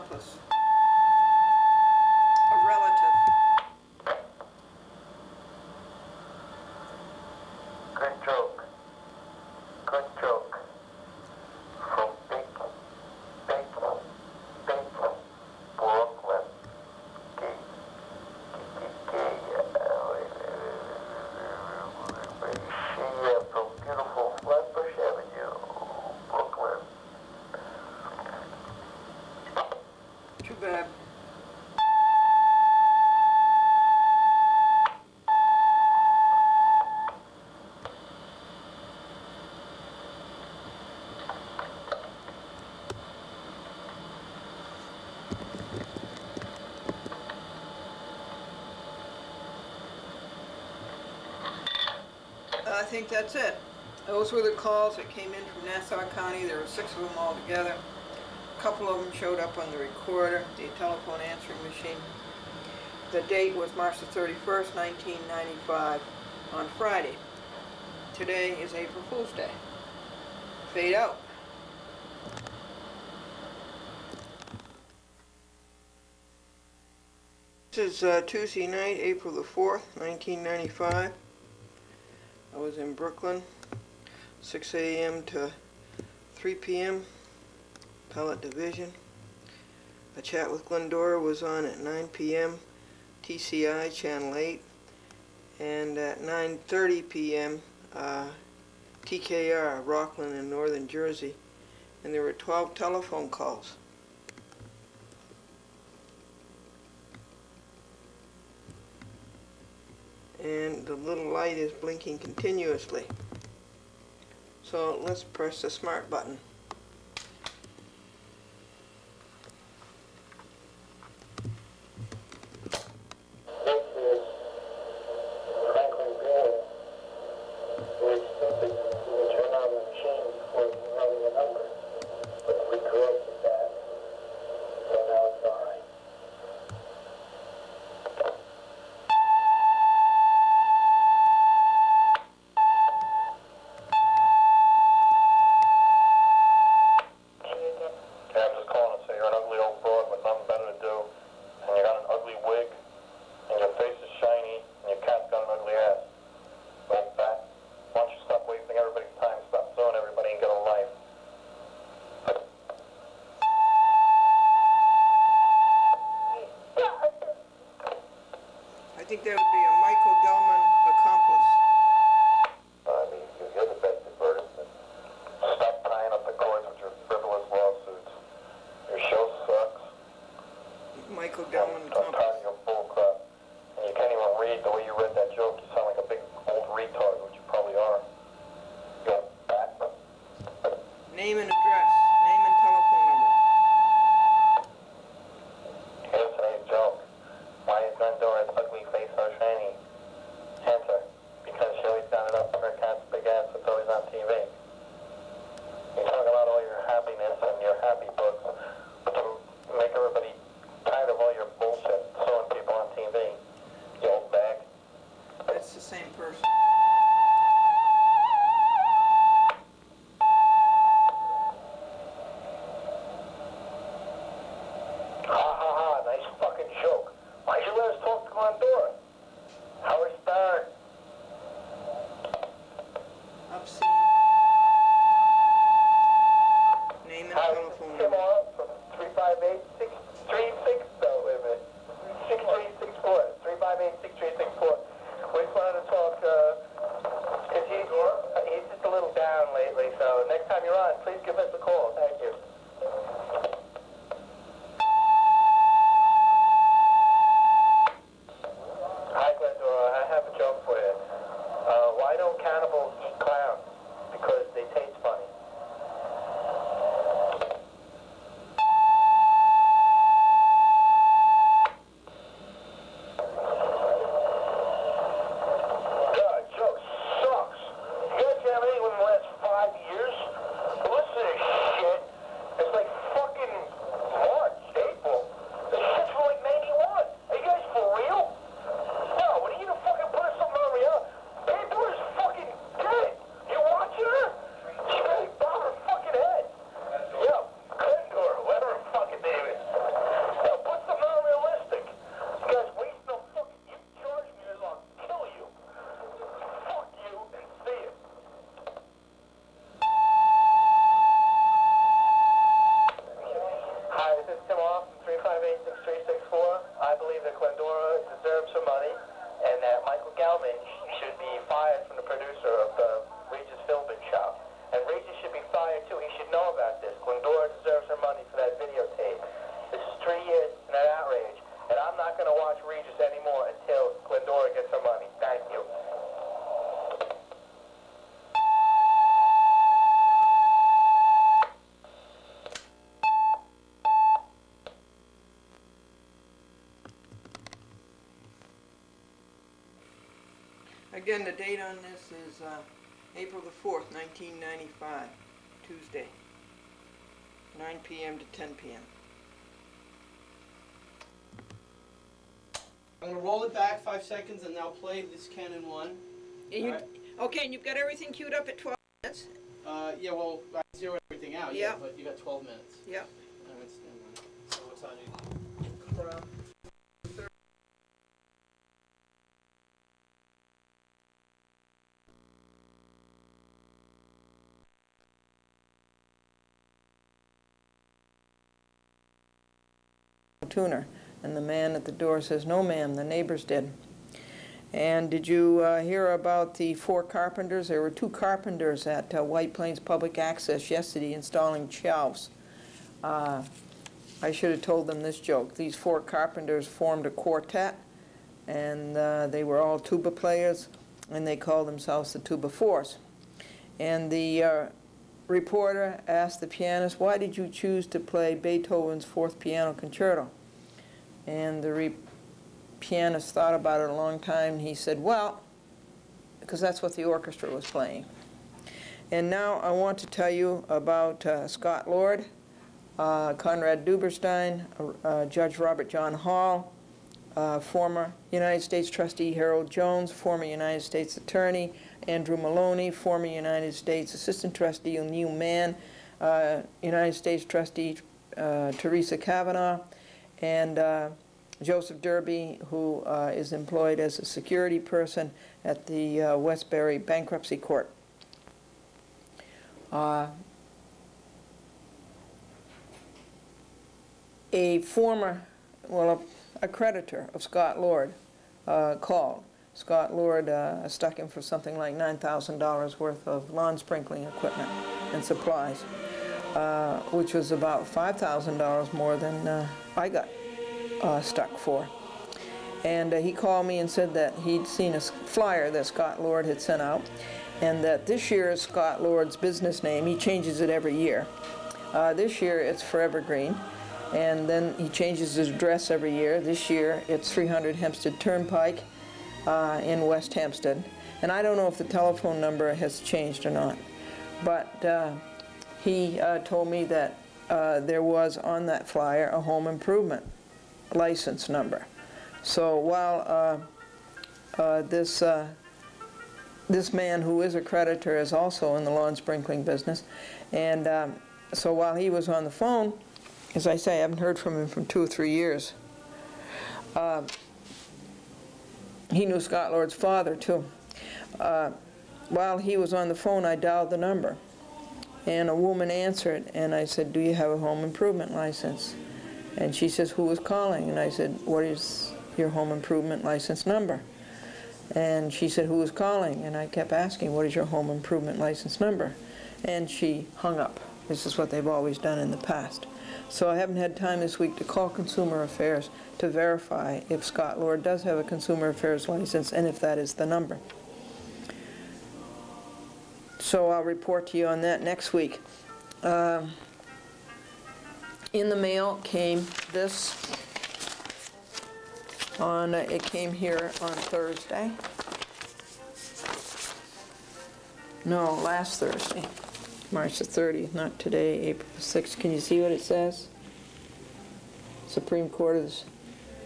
Speaker 1: accomplice. A relative.
Speaker 3: Good joke. Good joke. From big Brooklyn. She from beautiful Flatbush Avenue, Brooklyn.
Speaker 1: Too bad. I think that's it. Those were the calls that came in from Nassau County. There were 6 of them all together. A couple of them showed up on the recorder, the telephone answering machine. The date was March the 31st, 1995, on Friday. Today is April Fool's Day. Fade out. This is Tuesday night, April the 4th, 1995. I was in Brooklyn, 6 a.m. to 3 p.m., Appellate Division. A chat with Glendora was on at 9 p.m., TCI, Channel 8, and at 9:30 p.m., TKR, Rockland in Northern Jersey, and there were 12 telephone calls. And the little light is blinking continuously. So let's press the smart button.
Speaker 3: This is Franklin Glen. We're stupid. We turn on the machine before we run the number. But we corrected that. So now it's all right.
Speaker 1: I think that would be a Michael Delman accomplice.
Speaker 3: I mean, you're the best advertisement. Stop tying up the cords with your frivolous lawsuits. Your show sucks.
Speaker 1: Michael Delman
Speaker 3: I'm tired of your bull crap. And you can't even read the way you read that joke. You sound like a big old retard, which you probably are. You old bat.
Speaker 1: Name and address. Name and telephone number.
Speaker 3: Here's today's joke. Why is Glendora's ugly face so shiny? Answer. Because she always got it up for her cat's big ass that's always on TV. You talk about all your happiness and your happy books, but to make everybody tired of all your bullshit throwing people on TV. You old bag. net outrage. And I'm not going to watch Regis anymore until Glendora gets her money. Thank you.
Speaker 1: Again, the date on this is April the 4th, 1995, Tuesday, 9 p.m. to 10 p.m.
Speaker 4: I'm going to roll it back 5 seconds and now play this Canon 1.
Speaker 1: And
Speaker 4: Right.
Speaker 1: Okay, and you've got everything queued up at 12 minutes?
Speaker 4: Yeah, well, I zeroed everything out,
Speaker 1: Yeah.
Speaker 4: but you got 12 minutes.
Speaker 1: Yep.
Speaker 4: All right, stand by. So what time do you
Speaker 1: From tuner, and the man at the door says, "No, ma'am, the neighbors did." And did you hear about the 4 carpenters? There were 2 carpenters at White Plains Public Access yesterday installing shelves. I should have told them this joke. These 4 carpenters formed a quartet, and they were all tuba players, and they called themselves the Tuba Fours. And the reporter asked the pianist, "Why did you choose to play Beethoven's 4th Piano Concerto?" And the pianist thought about it a long time. He said, "Well, because that's what the orchestra was playing." And now I want to tell you about Scott Lord, Conrad Duberstein, Judge Robert John Hall, former United States Trustee Harold Jones, former United States Attorney Andrew Maloney, former United States Assistant Trustee Neil Mann, United States Trustee Teresa Kavanaugh, and Joseph Derby, who is employed as a security person at the Westbury Bankruptcy Court. A former, well, a creditor of Scott Lord called. Scott Lord stuck him for something like $9,000 worth of lawn sprinkling equipment and supplies, which was about $5,000 more than I got stuck for. And he called me and said that he'd seen a flyer that Scott Lord had sent out, and that this year is Scott Lord's business name. He changes it every year. This year it's Forever Green, and then he changes his address every year. This year it's 300 Hempstead Turnpike in West Hempstead. And I don't know if the telephone number has changed or not, but he told me that there was on that flyer a home improvement license number. So while this man who is a creditor is also in the lawn sprinkling business, and so while he was on the phone, as I say, I haven't heard from him for 2 or 3 years. He knew Scott Lord's father too. While he was on the phone, I dialed the number, and a woman answered, and I said, "Do you have a home improvement license?" And she says, "Who is calling?" And I said, "What is your home improvement license number?" And she said, "Who is calling?" And I kept asking, "What is your home improvement license number?" And she hung up. This is what they've always done in the past. So I haven't had time this week to call Consumer Affairs to verify if Scott Lord does have a Consumer Affairs license and if that is the number. So I'll report to you on that next week. In the mail came this. It came here on Thursday. No, last Thursday. March the 30th, not today, April the 6th. Can you see what it says? Supreme Court of the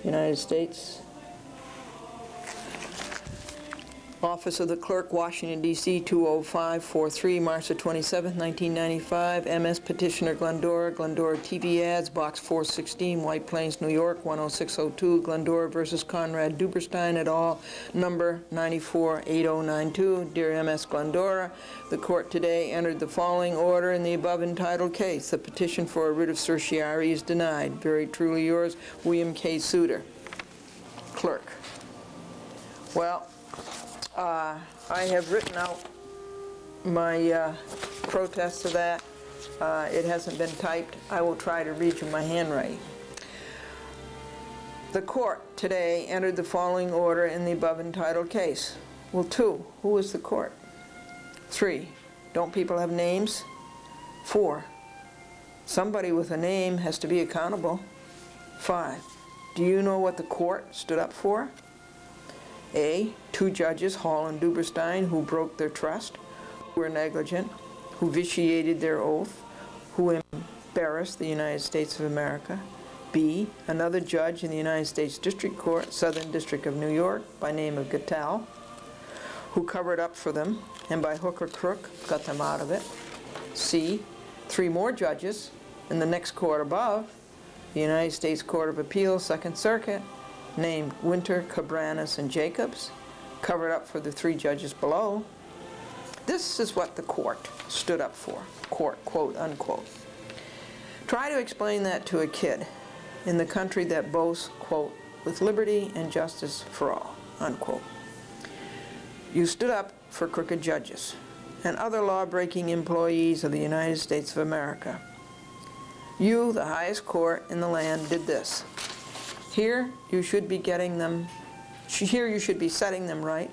Speaker 1: United States. Office of the Clerk, Washington, D.C., 20543, March the 27th, 1995. MS Petitioner Glendora, Glendora TV Ads, Box 416, White Plains, New York, 10602, Glendora versus Conrad Duberstein et al., number 948092. Dear MS Glendora, the court today entered the following order in the above entitled case. The petition for a writ of certiorari is denied. Very truly yours, William K. Suter, Clerk. Well, I have written out my protest to that. It hasn't been typed. I will try to read you my handwriting. The court today entered the following order in the above entitled case. Well, 2, who is the court? 3, don't people have names? 4, somebody with a name has to be accountable. 5, do you know what the court stood up for? A, 2 judges, Hall and Duberstein, who broke their trust, who were negligent, who vitiated their oath, who embarrassed the United States of America. B, another judge in the United States District Court, Southern District of New York, by name of Gattal, who covered up for them and by hook or crook got them out of it. C, 3 more judges in the next court above, the United States Court of Appeals, Second Circuit, named Winter, Cabranes, and Jacobs, covered up for the 3 judges below. This is what the court stood up for, court, quote, unquote. Try to explain that to a kid in the country that boasts, quote, with liberty and justice for all, unquote. You stood up for crooked judges and other law-breaking employees of the United States of America. You, the highest court in the land, did this. Here you should be getting them, here you should be setting them right,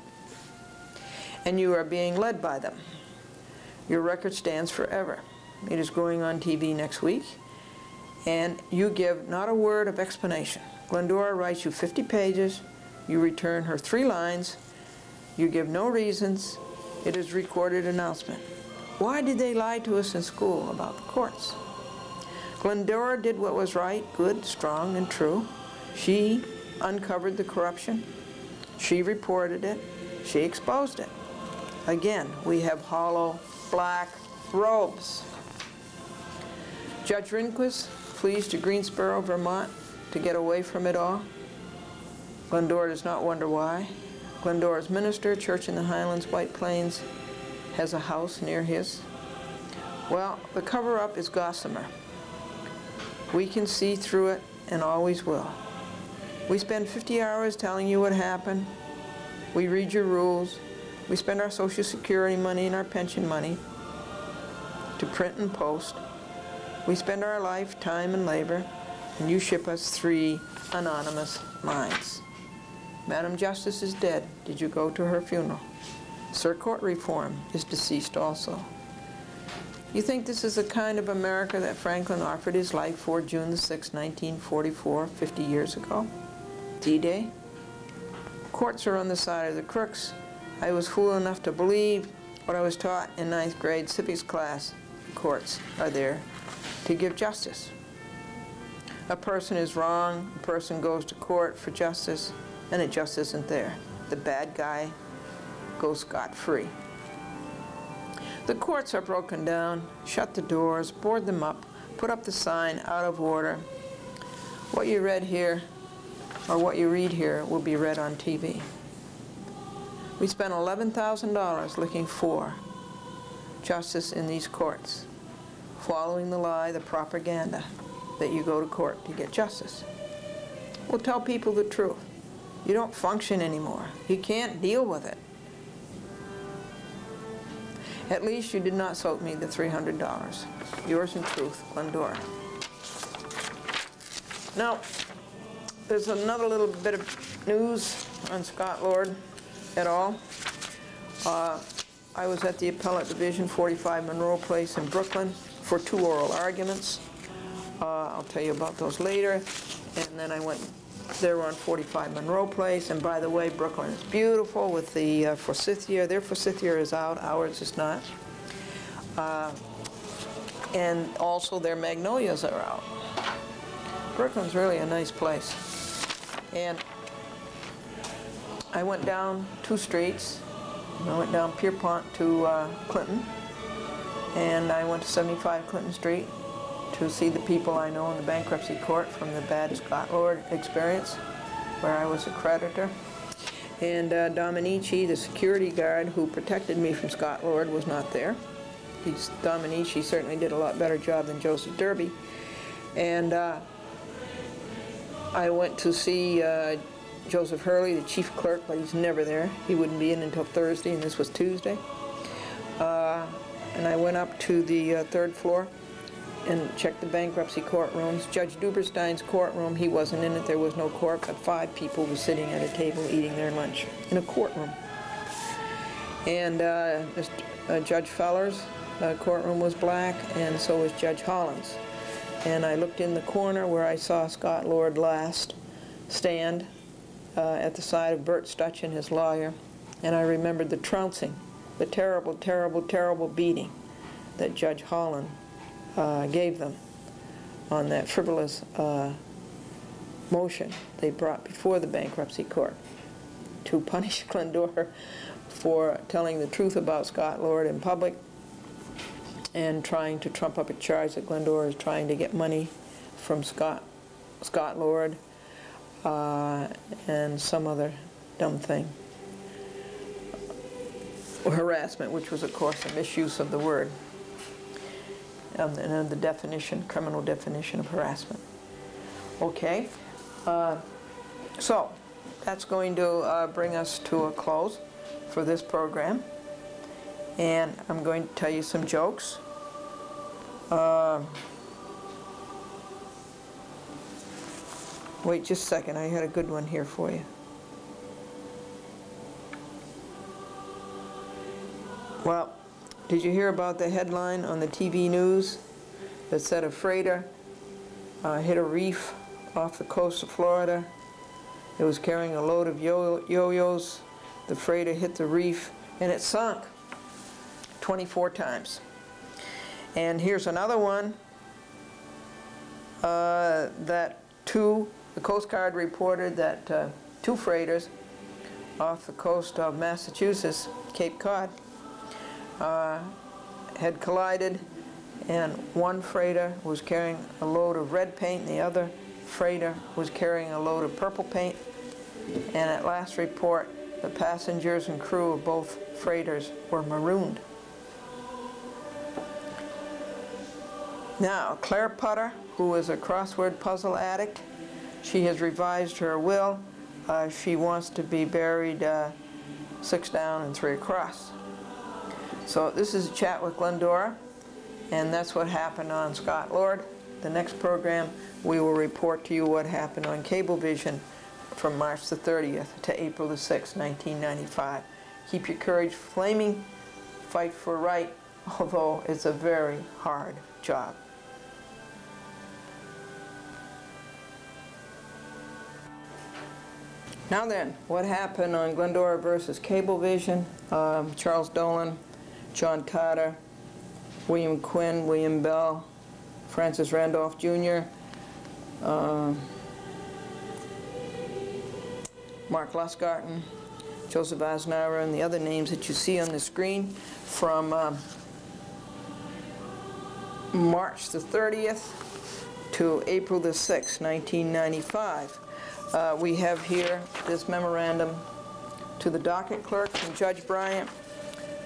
Speaker 1: and you are being led by them. Your record stands forever. It is going on TV next week, and you give not a word of explanation. Glendora writes you 50 pages, you return her 3 lines, you give no reasons, it is recorded announcement. Why did they lie to us in school about the courts? Glendora did what was right, good, strong, and true. She uncovered the corruption, she reported it, she exposed it. Again, we have hollow black robes. Judge Rehnquist flees to Greensboro, Vermont to get away from it all. Glendora does not wonder why. Glendora's minister, Church in the Highlands, White Plains, has a house near his. Well, the cover-up is gossamer. We can see through it and always will. We spend 50 hours telling you what happened. We read your rules. We spend our Social Security money and our pension money to print and post. We spend our life, time, and labor, and you ship us 3 anonymous lines. Madam Justice is dead. Did you go to her funeral? Sir Court Reform is deceased also. You think this is the kind of America that Franklin offered his life for June the 6th, 1944, 50 years ago? D-Day? Courts are on the side of the crooks. I was fool enough to believe what I was taught in 9th grade civics class. Courts are there to give justice. A person is wrong, a person goes to court for justice, and it just isn't there. The bad guy goes scot-free. The courts are broken down, shut the doors, board them up, put up the sign, out of order. What you read here, or what you read here, will be read on TV. We spent $11,000 looking for justice in these courts, following the lie, the propaganda, that you go to court to get justice. We'll tell people the truth. You don't function anymore. You can't deal with it. At least you did not soak me the $300. Yours in truth, Glendora. Now, there's another little bit of news on Scott Lord et al. I was at the Appellate Division, 45 Monroe Place in Brooklyn, for 2 oral arguments. I'll tell you about those later. And then I went there on 45 Monroe Place. And by the way, Brooklyn is beautiful with the forsythia. Their forsythia is out, ours is not. And also their magnolias are out. Brooklyn's really a nice place. And I went down 2 streets. I went down Pierpont to Clinton. And I went to 75 Clinton Street to see the people I know in the bankruptcy court from the bad Scott Lord experience, where I was a creditor. And Dominici, the security guard who protected me from Scott Lord, was not there. Dominici certainly did a lot better job than Joseph Derby. And I went to see Joseph Hurley, the chief clerk, but he's never there. He wouldn't be in until Thursday, and this was Tuesday. And I went up to the 3rd floor and checked the bankruptcy courtrooms. Judge Duberstein's courtroom, he wasn't in it, there was no court, but 5 people were sitting at a table eating their lunch in a courtroom. And Judge Feller's courtroom was black, and so was Judge Holland's. And I looked in the corner where I saw Scott Lord last stand at the side of Bert Stutchen, his lawyer, and I remembered the trouncing, the terrible, terrible, terrible beating that Judge Holland gave them on that frivolous motion they brought before the bankruptcy court to punish Glendora for telling the truth about Scott Lord in public and trying to trump up a charge that Glendora is trying to get money from Scott Lord and some other dumb thing. Harassment, which was, of course, a misuse of the word and the definition, criminal definition of harassment. Okay, so that's going to bring us to a close for this program, and I'm going to tell you some jokes. Wait just a second, I had a good one here for you. Well, did you hear about the headline on the TV news that said a freighter hit a reef off the coast of Florida? It was carrying a load of yo-yos. The freighter hit the reef and it sunk 24 times. And here's another one that the Coast Guard reported that 2 freighters off the coast of Massachusetts, Cape Cod, had collided, and one freighter was carrying a load of red paint and the other freighter was carrying a load of purple paint, and at last report the passengers and crew of both freighters were marooned. Now, Claire Putter, who is a crossword puzzle addict, she has revised her will. She wants to be buried 6 down and 3 across. So this is a chat with Glendora, and that's what happened on Scott Lord. The next program, we will report to you what happened on Cablevision from March the 30th to April the 6th, 1995. Keep your courage flaming, fight for right, although it's a very hard job. Now then, what happened on Glendora versus Cablevision? Charles Dolan, John Carter, William Quinn, William Bell, Francis Randolph Jr., Mark Lusgarten, Joseph Asnara, and the other names that you see on the screen from March the 30th to April the 6th, 1995. We have here this memorandum to the docket clerk from Judge Bryant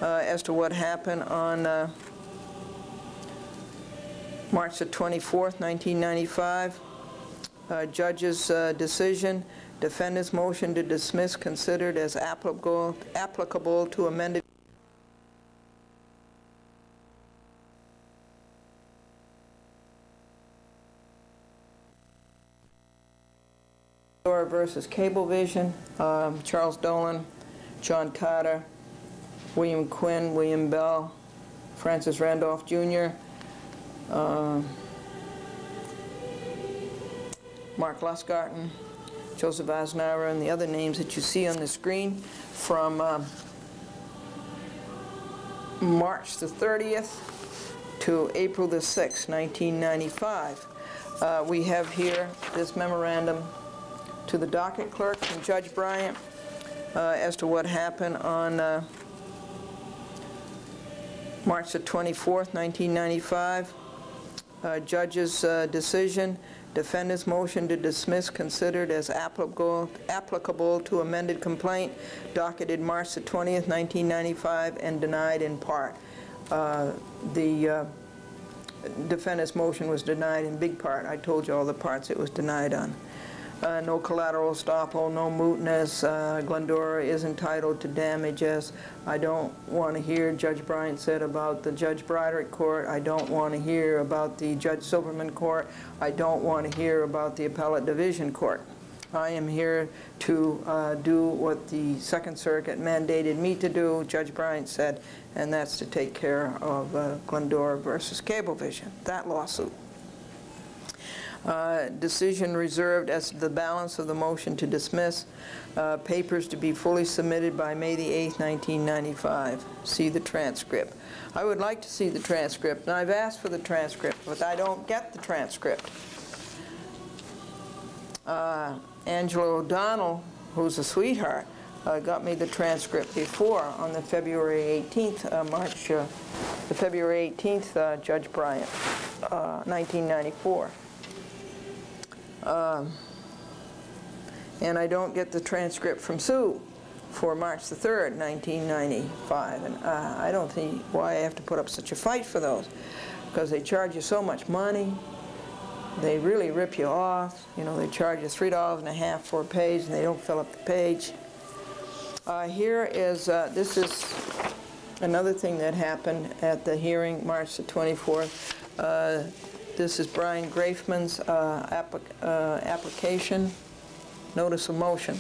Speaker 1: as to what happened on March the 24th, 1995. Judge's decision, defendant's motion to dismiss considered as applicable to amended versus Cablevision, Charles Dolan, John Carter, William Quinn, William Bell, Francis Randolph Jr., Mark Lusgarten, Joseph Asnara, and the other names that you see on the screen from March the 30th to April the 6th, 1995. We have here this memorandum to the docket clerk from Judge Bryant as to what happened on March the 24th, 1995. Judge's decision, defendant's motion to dismiss considered as applicable to amended complaint, docketed March the 20th, 1995, and denied in part. The defendant's motion was denied in big part. I told you all the parts it was denied on. no collateral estoppel, no mootness, Glendora is entitled to damages. I don't want to hear Judge Bryant said about the Judge Broderick court. I don't want to hear about the Judge Silverman court. I don't want to hear about the appellate division court. I am here to do what the Second Circuit mandated me to do, Judge Bryant said, and that's to take care of Glendora versus Cablevision, that lawsuit. Decision reserved as to the balance of the motion to dismiss. Papers to be fully submitted by May the 8th, 1995. See the transcript. I would like to see the transcript, and I've asked for the transcript, but I don't get the transcript. Angela O'Donnell, who's a sweetheart, got me the transcript before on the February 18th, the February 18th Judge Bryant, 1994. And I don't get the transcript from Sue for March the 3rd, 1995. And I don't see why I have to put up such a fight for those, because they charge you so much money. They really rip you off. You know, they charge you $3.50 for a page, and they don't fill up the page. Here is, this is another thing that happened at the hearing, March the 24th. This is Brian Grafman's application, notice of motion,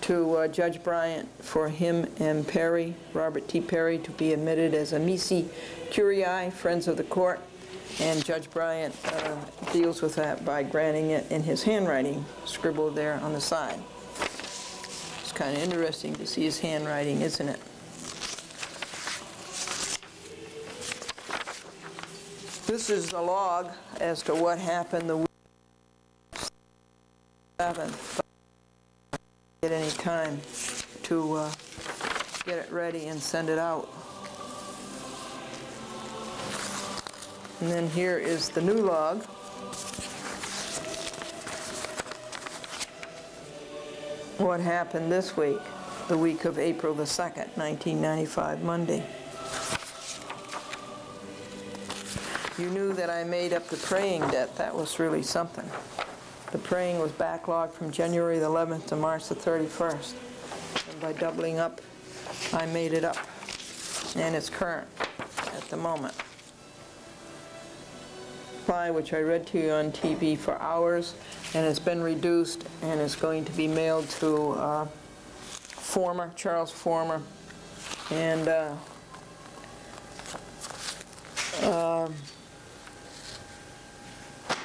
Speaker 1: to Judge Bryant for him and Perry, Robert T. Perry, to be admitted as amici curiae, friends of the court. And Judge Bryant deals with that by granting it in his handwriting, scribbled there on the side. It's kind of interesting to see his handwriting, isn't it? This is the log as to what happened the week of 7th. At any time to get it ready and send it out. And then here is the new log. What happened this week, the week of April the 2nd, 1995, Monday. You knew that I made up the praying debt. That was really something. The praying was backlogged from January the 11th to March the 31st. And by doubling up, I made it up. And it's current at the moment. Which I read to you on TV for hours, and it's been reduced, and it's going to be mailed to Charles Former, and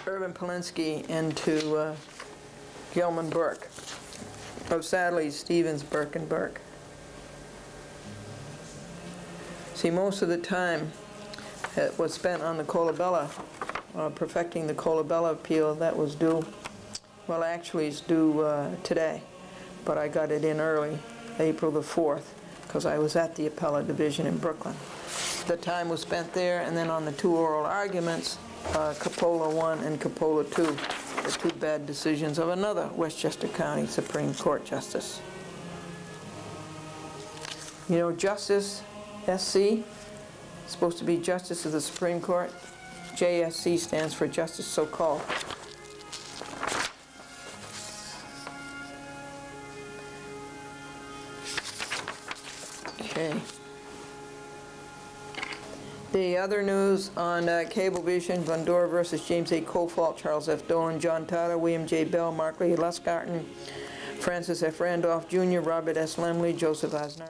Speaker 1: Irvin Polinsky, and to Gilman Burke, of Sadly, Stevens, Burke, and Burke. See, most of the time it was spent on the Colabella, perfecting the Colabella appeal that was due. Well, actually it's due today, but I got it in early, April the 4th, because I was at the appellate division in Brooklyn. The time was spent there, and then on the two oral arguments, Coppola 1 and Coppola 2, the two bad decisions of another Westchester County Supreme Court justice. You know, Justice, SC, supposed to be Justice of the Supreme Court. JSC stands for Justice So-Called. Okay. The other news on Cablevision, Glendora versus James A. Cofault, Charles F. Dolan, John Tata, William J. Bell, Mark Lee Lusgarten, Francis F. Randolph Jr., Robert S. Lemley, Joseph Osnar.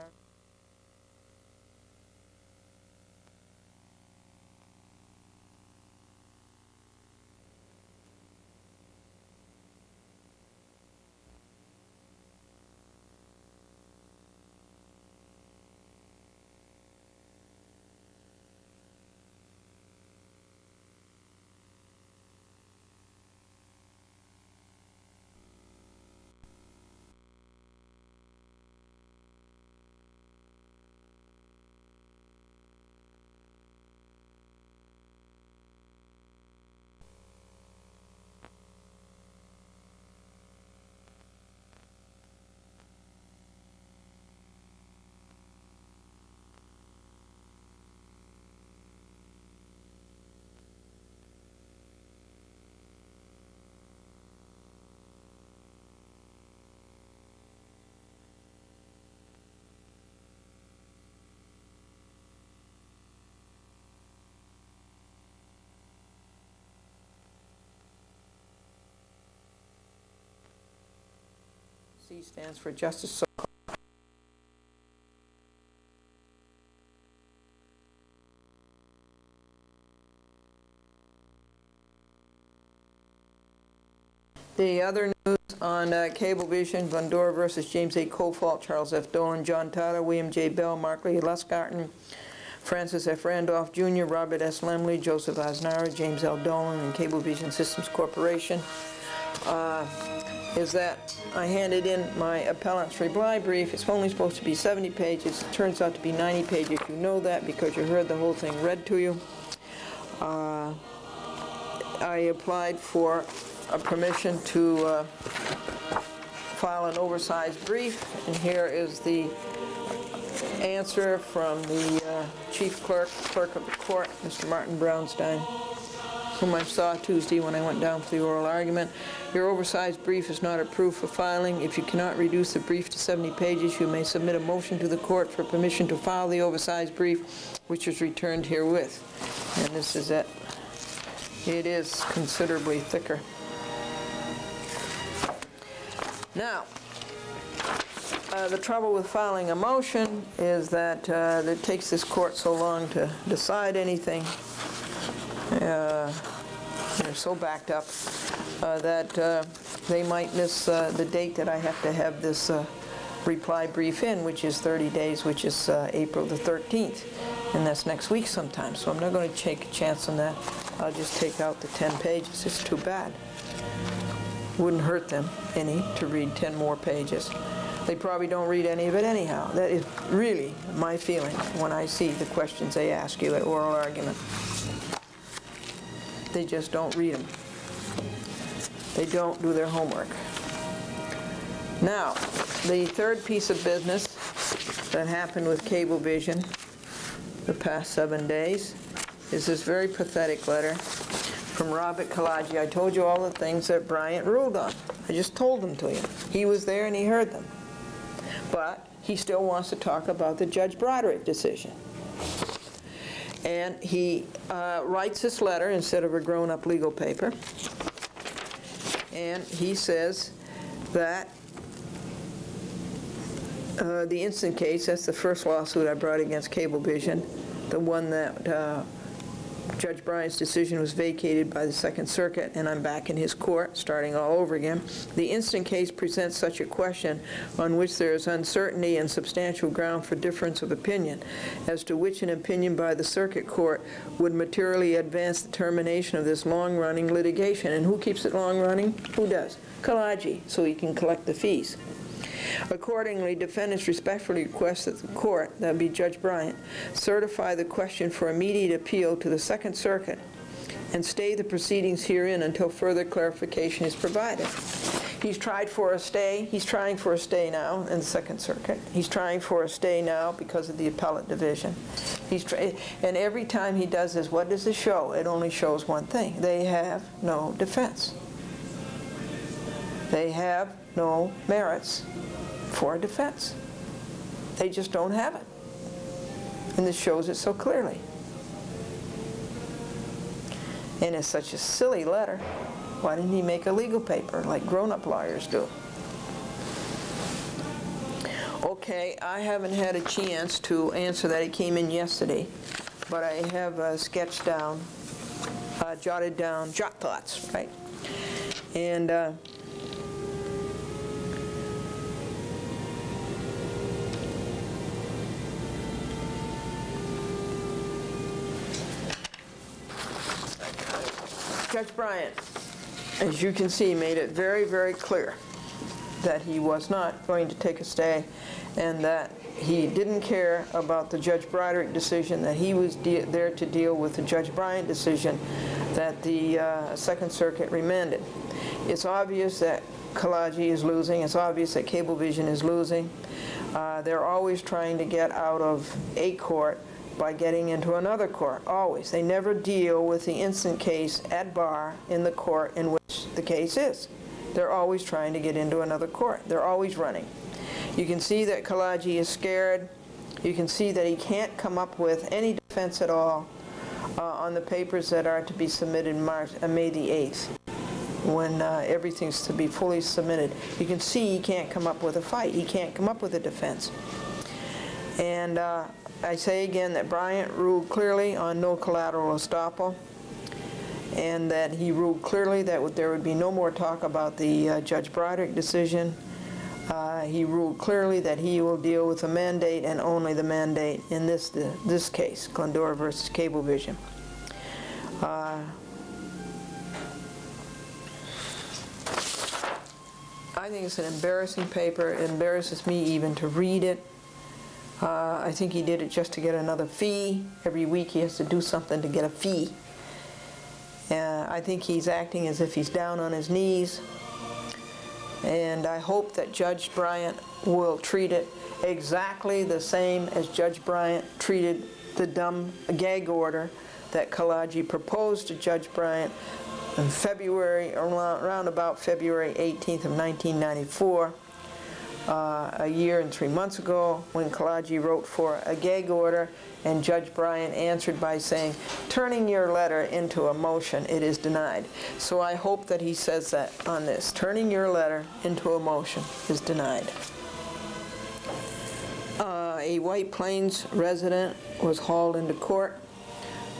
Speaker 1: C stands for Justice Sokol. The other news on Cablevision: Glendora versus James A. Kofalt, Charles F. Dolan, John Tyler, William J. Bell, Mark Lee Lusgarten, Francis F. Randolph Jr., Robert S. Lemley, Joseph Aznara, James L. Dolan, and Cablevision Systems Corporation. Is that I handed in my appellant's reply brief. It's only supposed to be 70 pages. It turns out to be 90 pages. You know that because you heard the whole thing read to you. I applied for a permission to file an oversized brief, and here is the answer from the chief clerk of the court, Mr. Martin Brownstein, whom I saw Tuesday when I went down for the oral argument. Your oversized brief is not approved for filing. If you cannot reduce the brief to 70 pages, you may submit a motion to the court for permission to file the oversized brief, which is returned herewith. And this is it. It is considerably thicker. Now, the trouble with filing a motion is that it takes this court so long to decide anything. They're so backed up that they might miss the date that I have to have this reply brief in, which is 30 days, which is April the 13th. And that's next week sometime. So I'm not going to take a chance on that. I'll just take out the 10 pages. It's too bad. Wouldn't hurt them any to read 10 more pages. They probably don't read any of it anyhow. That is really my feeling when I see the questions they ask you at oral argument. They just don't read them. They don't do their homework. Now, the third piece of business that happened with Cablevision the past 7 days is this very pathetic letter from Robert Kalagi. I told you all the things that Bryant ruled on. I just told them to you. He was there and he heard them. But he still wants to talk about the Judge Broderick decision. And he writes this letter instead of a grown-up legal paper. And he says that the instant case, that's the first lawsuit I brought against Cablevision, the one that Judge Bryant's decision was vacated by the Second Circuit, and I'm back in his court, starting all over again. The instant case presents such a question on which there is uncertainty and substantial ground for difference of opinion as to which an opinion by the Circuit Court would materially advance the termination of this long-running litigation. And who keeps it long-running? Who does? Kalagi, so he can collect the fees. Accordingly, defendants respectfully request that the court, that would be Judge Bryant, certify the question for immediate appeal to the Second Circuit and stay the proceedings herein until further clarification is provided. He's tried for a stay. He's trying for a stay now in the Second Circuit. He's trying for a stay now because of the appellate division. And every time he does this, what does it show? It only shows one thing. They have no defense. They have no merits for a defense. They just don't have it. And this shows it so clearly. And it's such a silly letter. Why didn't he make a legal paper like grown-up lawyers do? Okay, I haven't had a chance to answer that. It came in yesterday. But I have sketched down, jotted down, jot thoughts, right? And Judge Bryant, as you can see, made it very, very clear that he was not going to take a stay and that he didn't care about the Judge Broderick decision, that he was there to deal with the Judge Bryant decision that the Second Circuit remanded. It's obvious that Kalagi is losing. It's obvious that Cablevision is losing. They're always trying to get out of a court by getting into another court, always. They never deal with the instant case at bar in the court in which the case is. They're always trying to get into another court. They're always running. You can see that Kalagi is scared. You can see that he can't come up with any defense at all on the papers that are to be submitted May the 8th. when everything's to be fully submitted. You can see he can't come up with a fight. He can't come up with a defense. And I say again that Bryant ruled clearly on no collateral estoppel, and that he ruled clearly that there would be no more talk about the Judge Broderick decision. He ruled clearly that he will deal with the mandate and only the mandate in this case, Glendora versus Cablevision. I think it's an embarrassing paper. It embarrasses me even to read it. I think he did it just to get another fee. Every week he has to do something to get a fee. I think he's acting as if he's down on his knees. And I hope that Judge Bryant will treat it exactly the same as Judge Bryant treated the dumb gag order that Kalaji proposed to Judge Bryant in February, around about February 18th of 1994, a year and 3 months ago, when Kalaji wrote for a gag order, and Judge Bryant answered by saying, turning your letter into a motion, it is denied. So I hope that he says that on this. Turning your letter into a motion is denied. A White Plains resident was hauled into court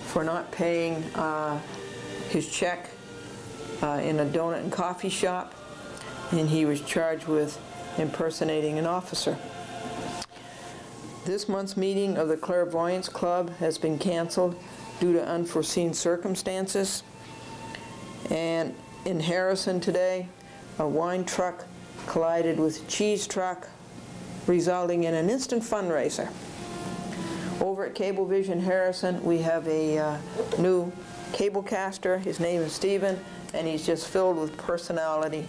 Speaker 1: for not paying his check in a donut and coffee shop, and he was charged with impersonating an officer. This month's meeting of the Clairvoyance Club has been canceled due to unforeseen circumstances. And in Harrison today, a wine truck collided with a cheese truck, resulting in an instant fundraiser. Over at Cablevision Harrison, we have a new cablecaster. His name is Stephen, and he's just filled with personality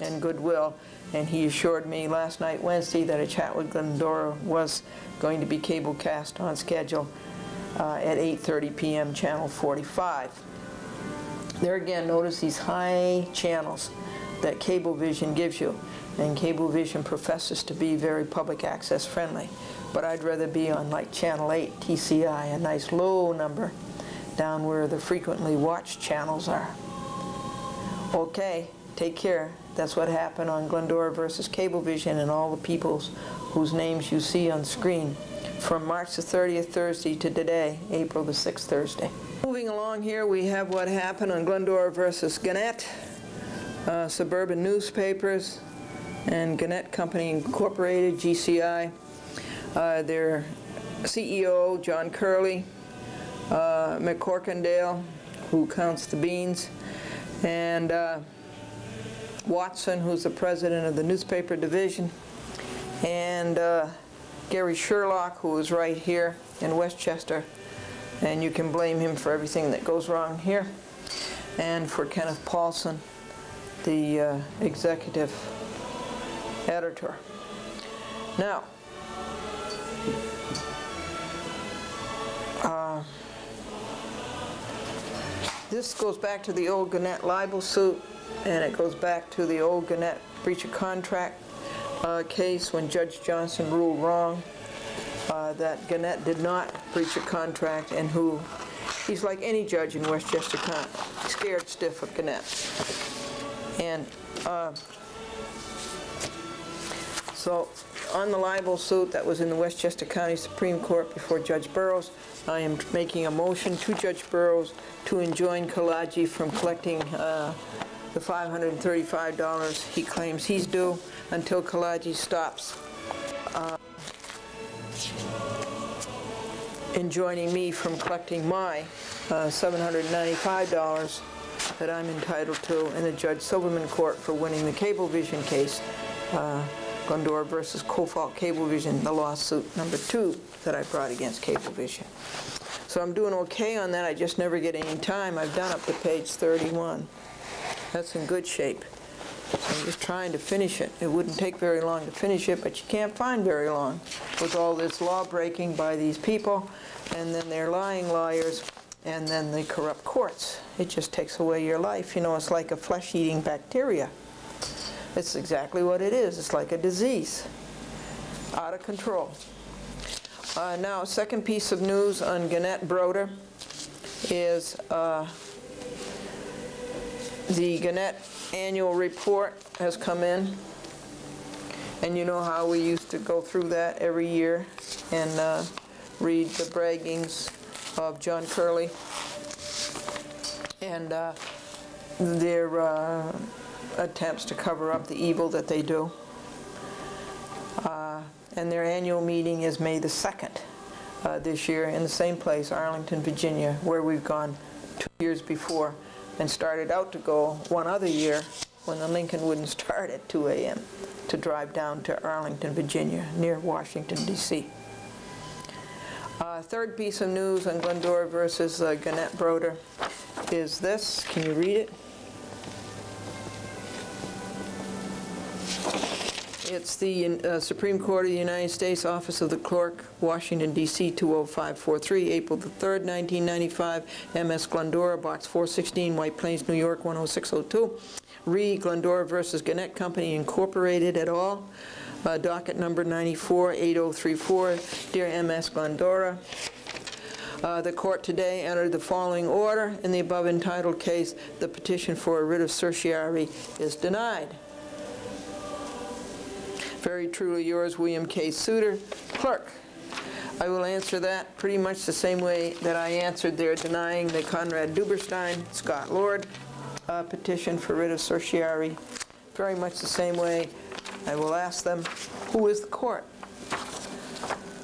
Speaker 1: and goodwill. And he assured me last night, Wednesday, that a chat with Glendora was going to be cablecast on schedule at 8:30 p.m. channel 45. There again, notice these high channels that Cablevision gives you. And Cablevision professes to be very public access friendly. But I'd rather be on like channel 8, TCI, a nice low number, down where the frequently watched channels are. Okay, take care. That's what happened on Glendora versus Cablevision and all the peoples whose names you see on screen from March the 30th, Thursday, to today, April the 6th, Thursday. Moving along here, we have what happened on Glendora versus Gannett, Suburban Newspapers, and Gannett Company Incorporated, GCI. Their CEO, John Curley, McCorkindale, who counts the beans, and Watson, who's the president of the newspaper division, and Gary Sherlock, who is right here in Westchester, and you can blame him for everything that goes wrong here, and for Kenneth Paulson, the executive editor. Now, this goes back to the old Gannett libel suit, and it goes back to the old Gannett breach of contract case when Judge Johnson ruled wrong that Gannett did not breach a contract, and he's like any judge in Westchester County, scared stiff of Gannett. And so on the libel suit that was in the Westchester County Supreme Court before Judge Burroughs, I am making a motion to Judge Burroughs to enjoin Kalaji from collecting the $535 he claims he's due until Kalaji stops enjoining me from collecting my $795 that I'm entitled to in the Judge Silverman court for winning the Cablevision case, Glendora versus Kofalt Cablevision, the lawsuit number 2 that I brought against Cablevision. So I'm doing okay on that. I just never get any time. I've done up to page 31. That's in good shape. So I'm just trying to finish it. It wouldn't take very long to finish it, but you can't find very long with all this law breaking by these people, and then they're lying lawyers, and then the corrupt courts. It just takes away your life. You know, it's like a flesh-eating bacteria. It's exactly what it is. It's like a disease. Out of control. Now, second piece of news on Gannett Broder is The Gannett annual report has come in, and you know how we used to go through that every year and read the braggings of John Curley and their attempts to cover up the evil that they do. And their annual meeting is May the 2nd this year in the same place, Arlington, Virginia, where we've gone 2 years before and started out to go one other year when the Lincoln wouldn't start at 2 a.m. to drive down to Arlington, Virginia, near Washington, D.C. Third piece of news on Glendora versus Gannett Broder is this. Can you read it? It's the Supreme Court of the United States, Office of the Clerk, Washington, D.C., 20543, April the 3rd, 1995, M.S. Glendora, Box 416, White Plains, New York, 10602. Re. Glendora versus Gannett Company, Incorporated, et al. Docket number 948034. Dear M.S. Glendora, the court today entered the following order. In the above entitled case, the petition for a writ of certiorari is denied. Very truly yours, William K. Suter, Clerk. I will answer that pretty much the same way that I answered their denying the Conrad Duberstein, Scott Lord, petition for writ of certiorari. Very much the same way I will ask them, who is the court?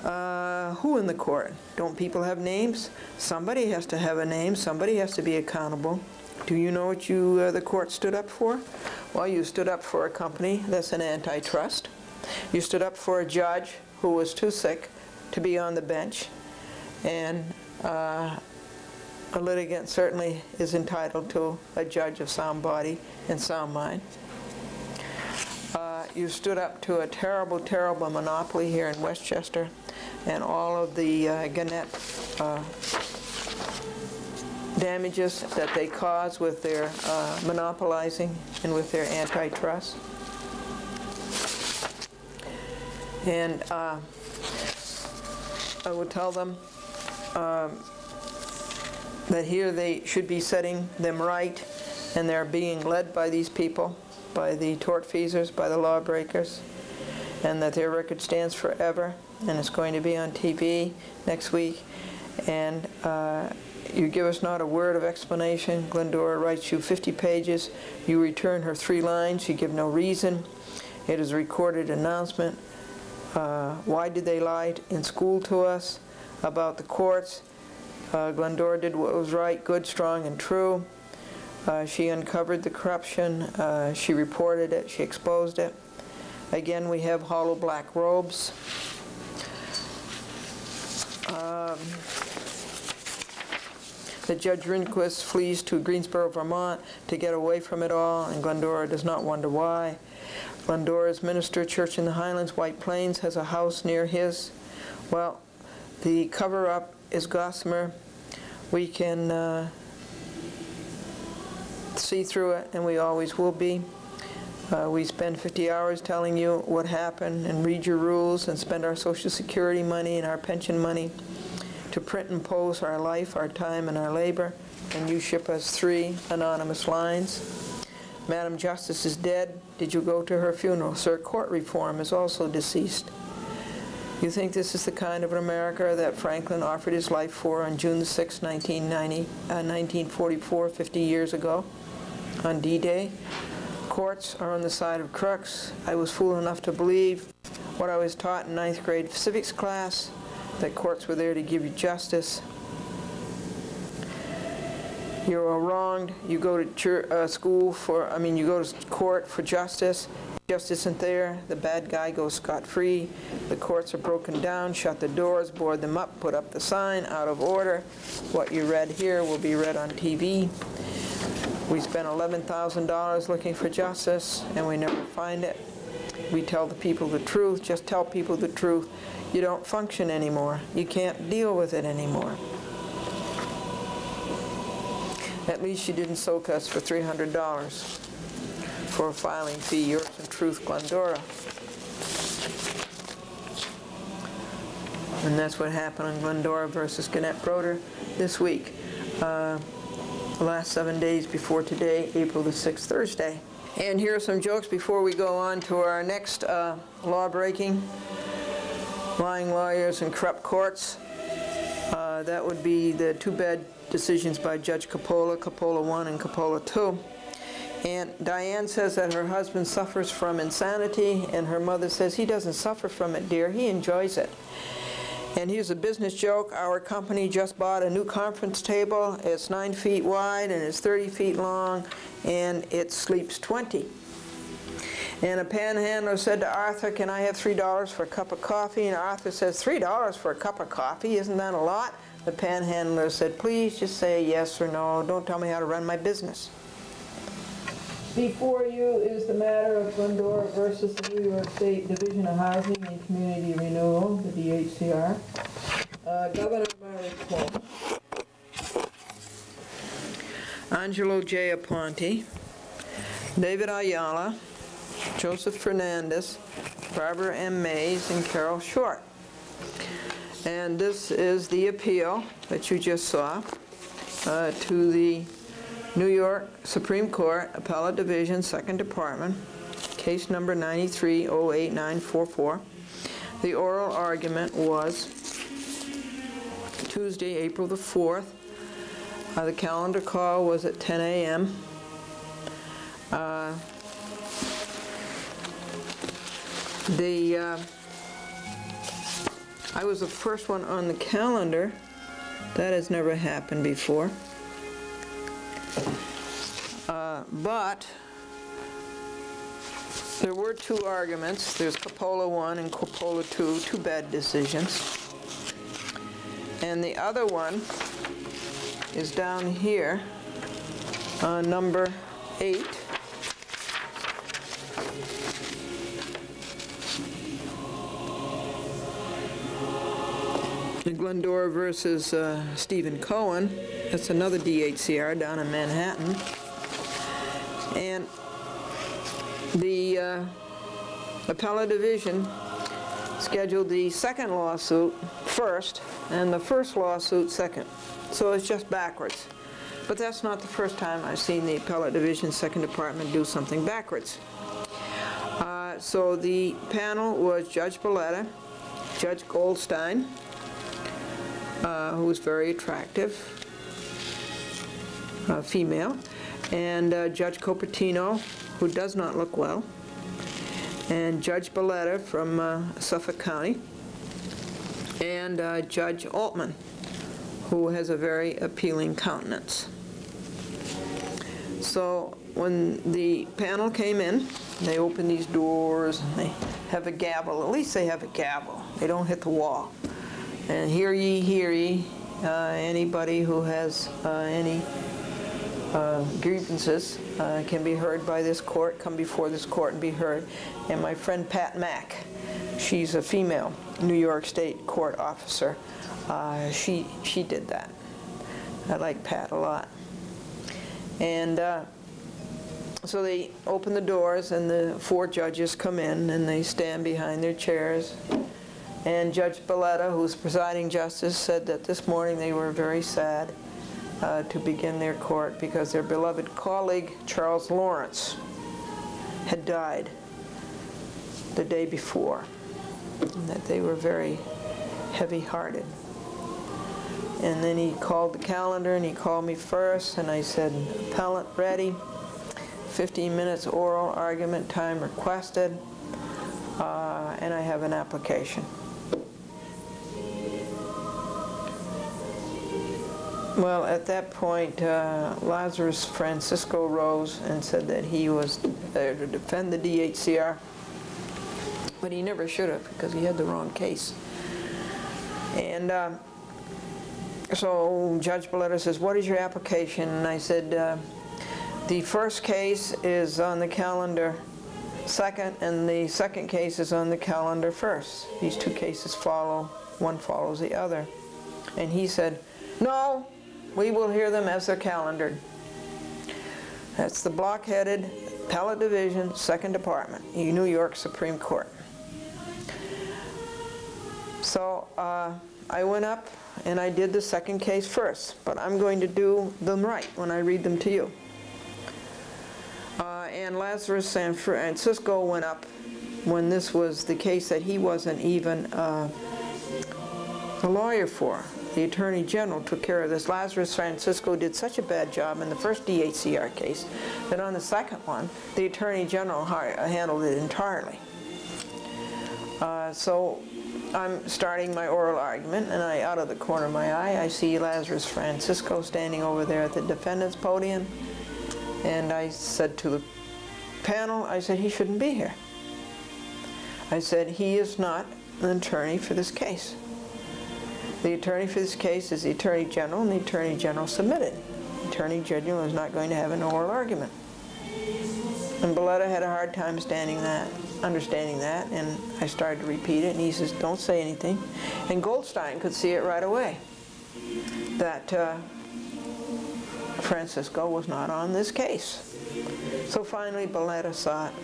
Speaker 1: Who in the court? Don't people have names? Somebody has to have a name. Somebody has to be accountable. Do you know what the court stood up for? Well, you stood up for a company that's an antitrust. You stood up for a judge who was too sick to be on the bench, and a litigant certainly is entitled to a judge of sound body and sound mind. You stood up to a terrible, terrible monopoly here in Westchester, and all of the Gannett damages that they cause with their monopolizing and with their antitrust. And I would tell them that here they should be setting them right, and they're being led by these people, by the tortfeasors, by the lawbreakers, and that their record stands forever, and it's going to be on TV next week. And you give us not a word of explanation. Glendora writes you 50 pages. You return her 3 lines. You give no reason. It is a recorded announcement. Why did they lie in school to us about the courts? Glendora did what was right, good, strong, and true. She uncovered the corruption. She reported it. She exposed it. Again, we have hollow black robes. The Judge Rehnquist flees to Greensboro, Vermont to get away from it all, and Glendora does not wonder why. Glendora's minister, Church in the Highlands, White Plains, has a house near his. Well, the cover-up is gossamer. We can see through it, and we always will be. We spend 50 hours telling you what happened and read your rules and spend our Social Security money and our pension money to print and post our life, our time, and our labor, and you ship us 3 anonymous lines. Madam Justice is dead. Did you go to her funeral? Sir, court reform is also deceased. You think this is the kind of an America that Franklin offered his life for on June 6, 1944, 50 years ago, on D-Day? Courts are on the side of crooks. I was fool enough to believe what I was taught in 9th grade civics class, that courts were there to give you justice. You're wronged. You go to school for, you go to court for justice. Justice isn't there. The bad guy goes scot-free. The courts are broken down. Shut the doors, board them up, put up the sign, out of order. What you read here will be read on TV. We spent $11,000 looking for justice, and we never find it. We tell the people the truth. Just tell people the truth. You don't function anymore. You can't deal with it anymore. At least you didn't soak us for $300 for a filing fee. Yours in truth, Glendora. And that's what happened on Glendora versus Gannett Broder this week. the last 7 days before today, April the 6th, Thursday. And here are some jokes before we go on to our next law-breaking, lying lawyers and corrupt courts. That would be the two bad decisions by Judge Coppola, Coppola 1 and Coppola 2. And Diane says that her husband suffers from insanity, and her mother says he doesn't suffer from it, dear, he enjoys it. And here's a business joke. Our company just bought a new conference table. It's 9 feet wide and it's 30 feet long, and it sleeps 20. And a panhandler said to Arthur, can I have $3 for a cup of coffee? And Arthur says, $3 for a cup of coffee? Isn't that a lot? The panhandler said, please just say yes or no. Don't tell me how to run my business. Before you is the matter of Glendora versus the New York State Division of Housing and Community Renewal, the DHCR. Governor Mary Cuomo, Angelo J. Aponte, David Ayala, Joseph Fernandez, Barbara M. Mays, and Carol Short. And this is the appeal that you just saw to the New York Supreme Court, Appellate Division, 2nd Department, case number 9308944. The oral argument was Tuesday, April the 4th. The calendar call was at 10 a.m. I was the first one on the calendar. That has never happened before. But there were two arguments. There's Coppola 1 and Coppola 2, two bad decisions. And the other one is down here, number 8. Glendora versus Stephen Cohen. That's another DHCR down in Manhattan. And the Appellate Division scheduled the second lawsuit first and the first lawsuit second. So it's just backwards. But that's not the first time I've seen the Appellate Division, 2nd Department do something backwards. So the panel was Judge Belletta, Judge Goldstein, who was very attractive, female, and Judge Copatino, who does not look well, and Judge Belletta from Suffolk County, and Judge Altman, who has a very appealing countenance. So when the panel came in, they opened these doors and they have a gavel. At least they have a gavel. They don't hit the wall. And hear ye, anybody who has any grievances can be heard by this court, come before this court and be heard. And my friend Pat Mack, she's a female New York State court officer, she did that. I like Pat a lot. And so they open the doors and the 4 judges come in and they stand behind their chairs. And Judge Belletta, who's presiding justice, said that this morning they were very sad to begin their court because their beloved colleague, Charles Lawrence, had died the day before, and that they were very heavy-hearted. And then he called the calendar and he called me first, and I said, appellant ready, 15 minutes oral argument time requested, and I have an application. Well, at that point, Lazarus Francisco rose and said that he was there to defend the DHCR, but he never should have because he had the wrong case. And so Judge Belletta says, what is your application? And I said, the first case is on the calendar second, and the second case is on the calendar first. These two cases follow, one follows the other. And he said, no, we will hear them as they're calendared. That's the block-headed Appellate Division, 2nd Department, New York Supreme Court. So I went up and I did the second case first, but I'm going to do them right when I read them to you. And Lazarus San Francisco went up when this was the case that he wasn't even a lawyer for. The Attorney General took care of this. Lazarus Francisco did such a bad job in the first DHCR case that on the second one, the Attorney General handled it entirely. So I'm starting my oral argument, and out of the corner of my eye, I see Lazarus Francisco standing over there at the defendant's podium, and I said to the panel, I said, he shouldn't be here. I said, he is not an attorney for this case. The attorney for this case is the Attorney General, and the Attorney General submitted. The Attorney General is not going to have an oral argument. And Belletta had a hard time understanding that, and I started to repeat it, and he says, don't say anything. And Goldstein could see it right away, that Francisco was not on this case. So finally Belletta saw it,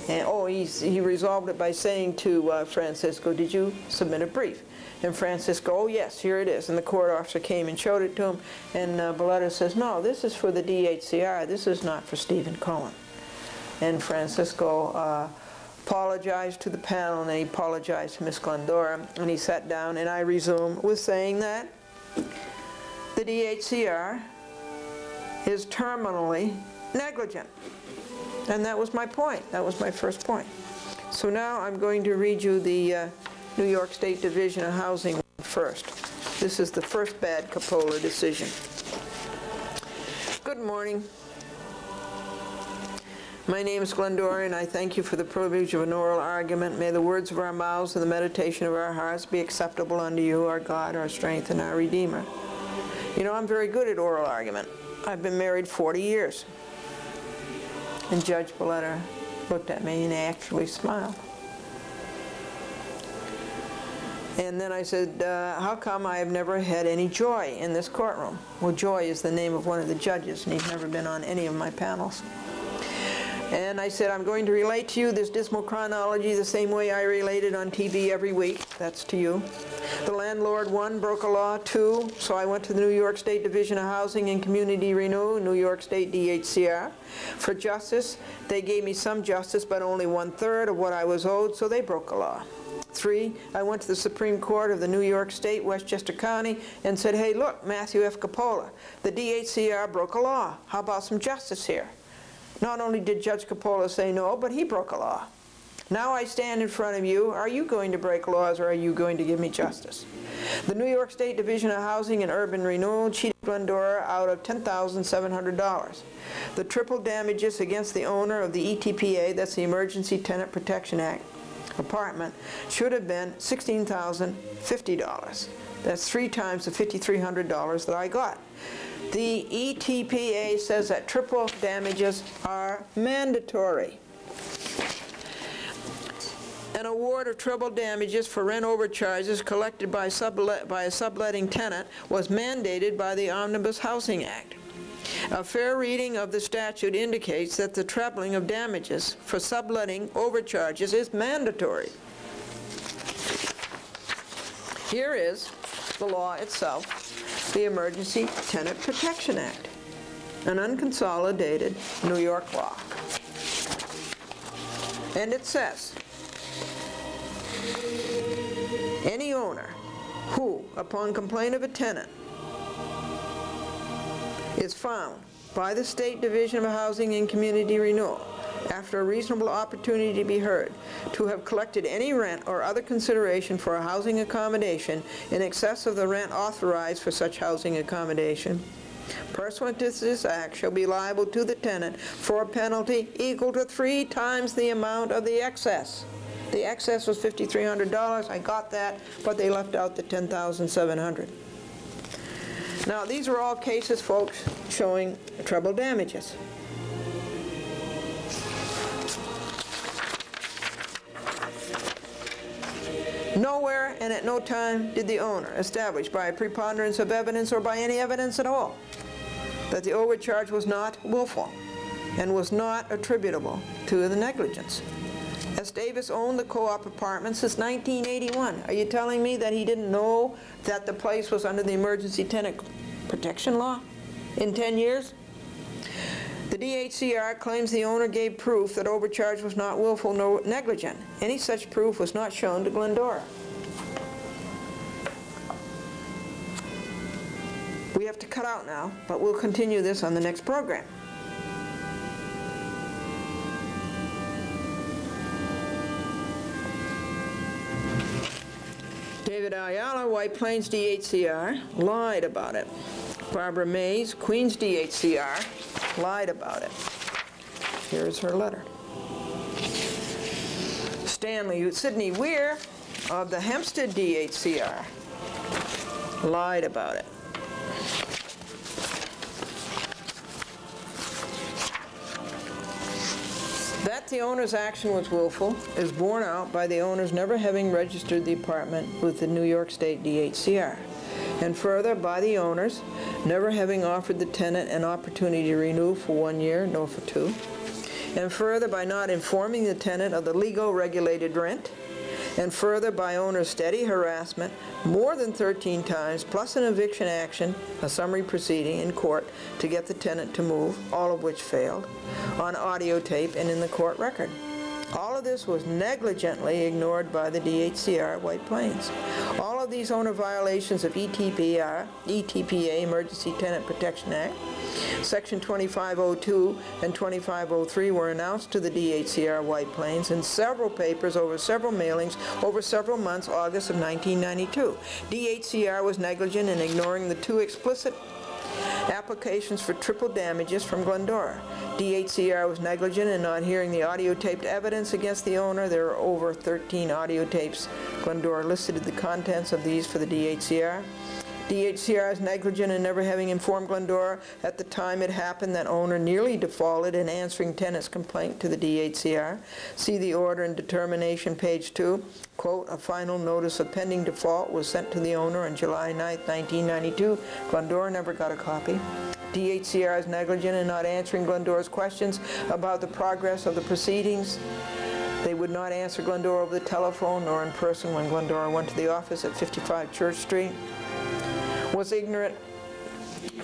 Speaker 1: and he resolved it by saying to Francisco, did you submit a brief? And Francisco, oh yes, here it is. And the court officer came and showed it to him, and Belletta says, no, this is for the DHCR, this is not for Stephen Cohen. And Francisco apologized to the panel, and he apologized to Miss Glendora, and he sat down, and I resumed with saying that the DHCR is terminally negligent. And that was my point. That was my first point. So now I'm going to read you the New York State Division of Housing first. This is the first bad Coppola decision. Good morning. My name is Glendora, and I thank you for the privilege of an oral argument. May the words of our mouths and the meditation of our hearts be acceptable unto you, our God, our strength, and our Redeemer. You know, I'm very good at oral argument. I've been married 40 years. And Judge Belletta looked at me and actually smiled. And then I said, how come I have never had any joy in this courtroom? Well, Joy is the name of one of the judges, and he's never been on any of my panels. And I said, I'm going to relate to you this dismal chronology the same way I relate it on TV every week. That's to you. The landlord, 1, broke a law. 2, so I went to the New York State Division of Housing and Community Renewal, New York State DHCR. For justice, they gave me some justice, but only 1/3 of what I was owed, so they broke a law. 3, I went to the Supreme Court of the New York State, Westchester County, and said, hey, look, Matthew F. Coppola, the DHCR broke a law. How about some justice here? Not only did Judge Coppola say no, but he broke a law. Now I stand in front of you. Are you going to break laws, or are you going to give me justice? The New York State Division of Housing and Urban Renewal cheated Glendora out of $10,700. The triple damages against the owner of the ETPA, that's the Emergency Tenant Protection Act, apartment, should have been $16,050. That's 3 times the $5,300 that I got. The ETPA says that triple damages are mandatory. An award of triple damages for rent overcharges collected by a subletting tenant was mandated by the Omnibus Housing Act. A fair reading of the statute indicates that the trebling of damages for subletting overcharges is mandatory. Here is the law itself, the Emergency Tenant Protection Act, an unconsolidated New York law. And it says, any owner who, upon complaint of a tenant, is found by the State Division of Housing and Community Renewal, after a reasonable opportunity to be heard, to have collected any rent or other consideration for a housing accommodation in excess of the rent authorized for such housing accommodation, pursuant to this act, shall be liable to the tenant for a penalty equal to 3 times the amount of the excess. The excess was $5,300. I got that, but they left out the $10,700. Now, these are all cases, folks, showing treble damages. Nowhere and at no time did the owner establish by a preponderance of evidence or by any evidence at all that the overcharge was not willful and was not attributable to the negligence. As S. Davis owned the co-op apartment since 1981. Are you telling me that he didn't know that the place was under the emergency tenant protection law in 10 years? The DHCR claims the owner gave proof that overcharge was not willful nor negligent. Any such proof was not shown to Glendora. We have to cut out now, but we'll continue this on the next program. David Ayala, White Plains DHCR, lied about it. Barbara Mays, Queens DHCR, lied about it. Here is her letter. Sidney Weir of the Hempstead DHCR lied about it. That the owner's action was willful is borne out by the owners never having registered the apartment with the New York State DHCR, and further by the owners never having offered the tenant an opportunity to renew for 1 year, nor for 2, and further by not informing the tenant of the legal regulated rent, and further by owner's steady harassment more than 13 times, plus an eviction action, a summary proceeding in court to get the tenant to move, all of which failed, on audio tape and in the court record. All of this was negligently ignored by the DHCR at White Plains. All of these owner violations of ETPA, Emergency Tenant Protection Act, Section 2502 and 2503 were announced to the DHCR White Plains in several papers over several mailings over several months, August of 1992. DHCR was negligent in ignoring the 2 explicit applications for triple damages from Glendora. DHCR was negligent in not hearing the audio taped evidence against the owner. There are over 13 audio tapes. Glendora listed the contents of these for the DHCR. DHCR is negligent in never having informed Glendora at the time it happened that owner nearly defaulted in answering tenant's complaint to the DHCR. See the order and determination, page 2. Quote, a final notice of pending default was sent to the owner on July 9, 1992. Glendora never got a copy. DHCR is negligent in not answering Glendora's questions about the progress of the proceedings. They would not answer Glendora over the telephone nor in person when Glendora went to the office at 55 Church Street. Was ignorant.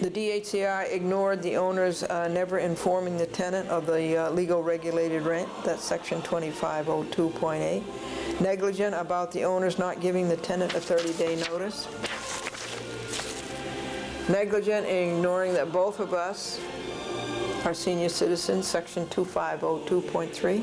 Speaker 1: The DHCR ignored the owners never informing the tenant of the legal regulated rent. That's Section 2502.8. Negligent about the owners not giving the tenant a 30-day notice. Negligent in ignoring that both of us are senior citizens, Section 2502.3.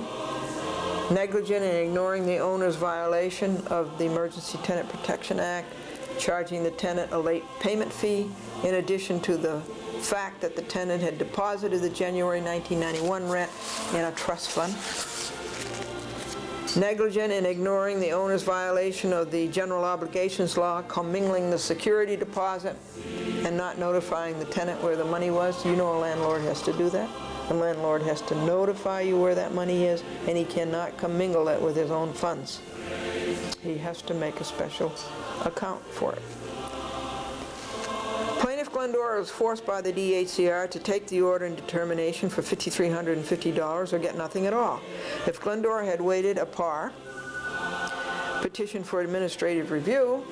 Speaker 1: Negligent in ignoring the owner's violation of the Emergency Tenant Protection Act, charging the tenant a late payment fee, in addition to the fact that the tenant had deposited the January 1991 rent in a trust fund. Negligent in ignoring the owner's violation of the general obligations law, commingling the security deposit and not notifying the tenant where the money was. You know a landlord has to do that. The landlord has to notify you where that money is, and he cannot commingle it with his own funds. He has to make a special account for it. Plaintiff Glendora was forced by the DHCR to take the order and determination for $5,350 or get nothing at all. If Glendora had waited a par, petition for administrative review,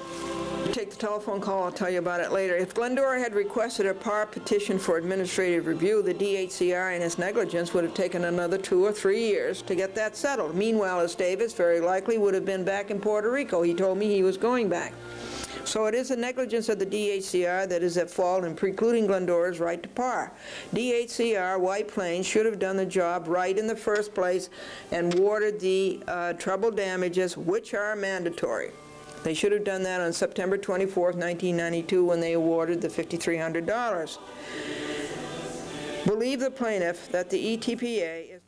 Speaker 1: take the telephone call, I'll tell you about it later. If Glendora had requested a par petition for administrative review, the DHCR in its negligence would have taken another 2 or 3 years to get that settled. Meanwhile, S. Davis very likely would have been back in Puerto Rico. He told me he was going back. So it is the negligence of the DHCR that is at fault in precluding Glendora's right to par. DHCR, White Plains, should have done the job right in the first place and awarded the treble damages, which are mandatory. They should have done that on September 24th, 1992, when they awarded the $5,300. Believe the plaintiff that the ETPA is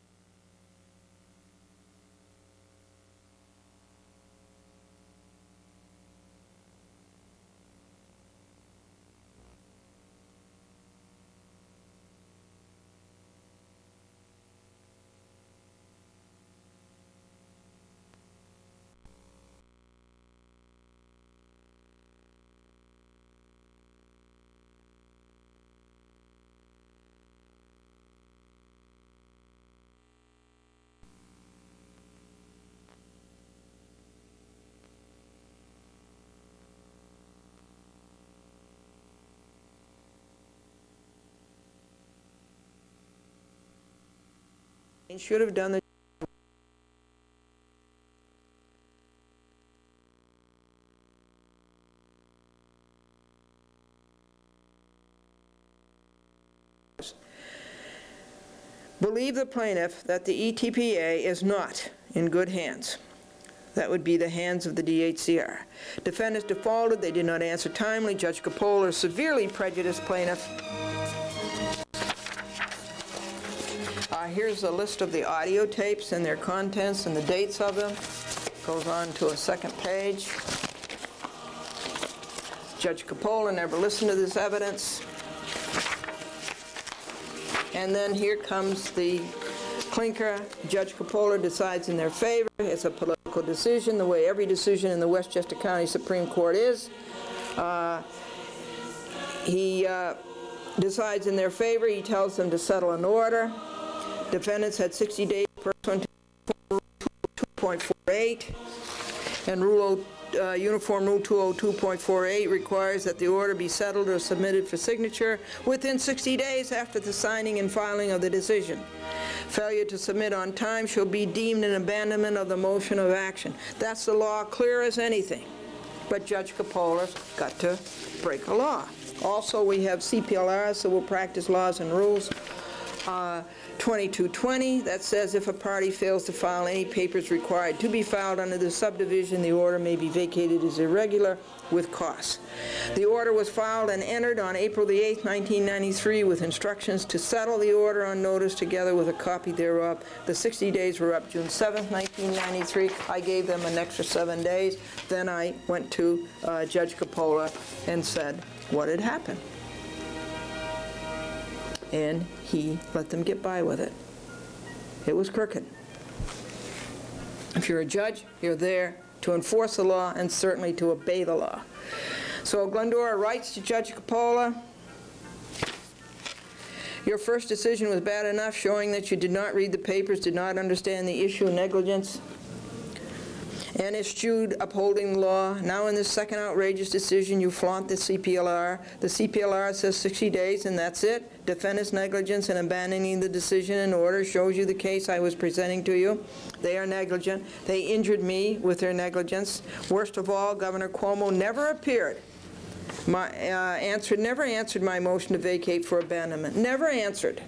Speaker 1: should have done the believe the plaintiff that the ETPA is not in good hands. That would be the hands of the DHCR. Defendants defaulted. They did not answer timely. Judge Capola severely prejudiced plaintiff. Here's a list of the audio tapes and their contents and the dates of them. Goes on to a second page. Judge Capola never listened to this evidence. And then here comes the clinker. Judge Capola decides in their favor. It's a political decision, the way every decision in the Westchester County Supreme Court is. He decides in their favor. He tells them to settle an order. Defendants had 60 days pursuant to 2.48, and Uniform Rule 202.48 requires that the order be settled or submitted for signature within 60 days after the signing and filing of the decision. Failure to submit on time shall be deemed an abandonment of the motion of action. That's the law, clear as anything. But Judge Capola's got to break a law. Also, we have CPLR, Civil Practice Laws and Rules, 2220, that says if a party fails to file any papers required to be filed under the subdivision, the order may be vacated as irregular with costs. The order was filed and entered on April the 8th, 1993, with instructions to settle the order on notice together with a copy thereof. The 60 days were up June 7th, 1993. I gave them an extra 7 days. Then I went to Judge Capola and said what had happened. And he let them get by with it. It was crooked. If you're a judge, you're there to enforce the law and certainly to obey the law. So Glendora writes to Judge Capola, your first decision was bad enough, showing that you did not read the papers, did not understand the issue of negligence, and eschewed upholding the law. Now in this second outrageous decision, you flaunt the CPLR. The CPLR says 60 days, and that's it. Defendant's negligence in abandoning the decision and order shows you the case I was presenting to you. They are negligent. They injured me with their negligence. Worst of all, Governor Cuomo never appeared. Never answered my motion to vacate for abandonment. Never answered.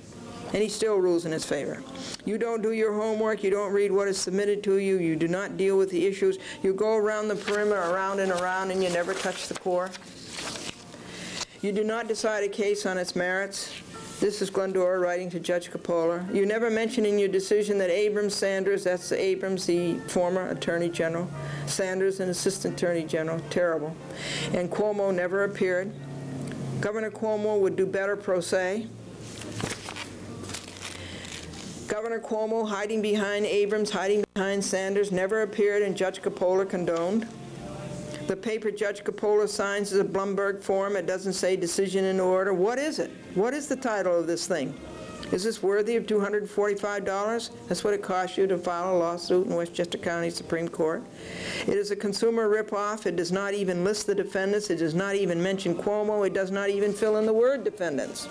Speaker 1: And he still rules in his favor. You don't do your homework, you don't read what is submitted to you, you do not deal with the issues, you go around the perimeter, around and around, and you never touch the core. You do not decide a case on its merits. This is Glendora writing to Judge Capola. You never mention in your decision that Abrams Sanders, that's Abrams, the former Attorney General, Sanders, an Assistant Attorney General, terrible, and Cuomo never appeared. Governor Cuomo would do better pro se. Governor Cuomo, hiding behind Abrams, hiding behind Sanders, never appeared, and Judge Capola condoned. The paper Judge Capola signs is a Blumberg form. It doesn't say decision in order. What is it? What is the title of this thing? Is this worthy of $245? That's what it costs you to file a lawsuit in Westchester County Supreme Court. It is a consumer ripoff. It does not even list the defendants. It does not even mention Cuomo. It does not even fill in the word defendants.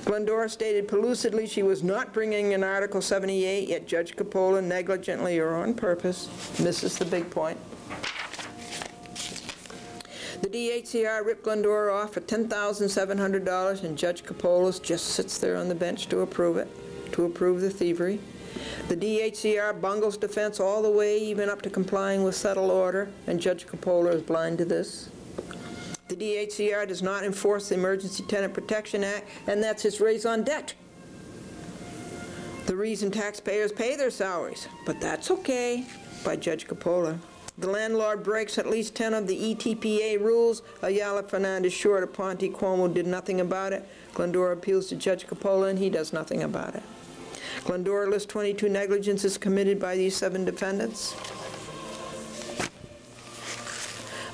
Speaker 1: Glendora stated pellucidly she was not bringing in Article 78, yet Judge Capola negligently or on purpose misses the big point. The DHCR ripped Glendora off for $10,700, and Judge Capola just sits there on the bench to approve it, to approve the thievery. The DHCR bungles defense all the way, even up to complying with settled order, and Judge Capola is blind to this. The DHCR does not enforce the Emergency Tenant Protection Act, and that's its raison d'etre. The reason taxpayers pay their salaries, but that's okay, by Judge Capola. The landlord breaks at least 10 of the ETPA rules. Ayala, Fernandez, Short, Aponte, Cuomo did nothing about it. Glendora appeals to Judge Capola, and he does nothing about it. Glendora lists 22 negligences committed by these 7 defendants.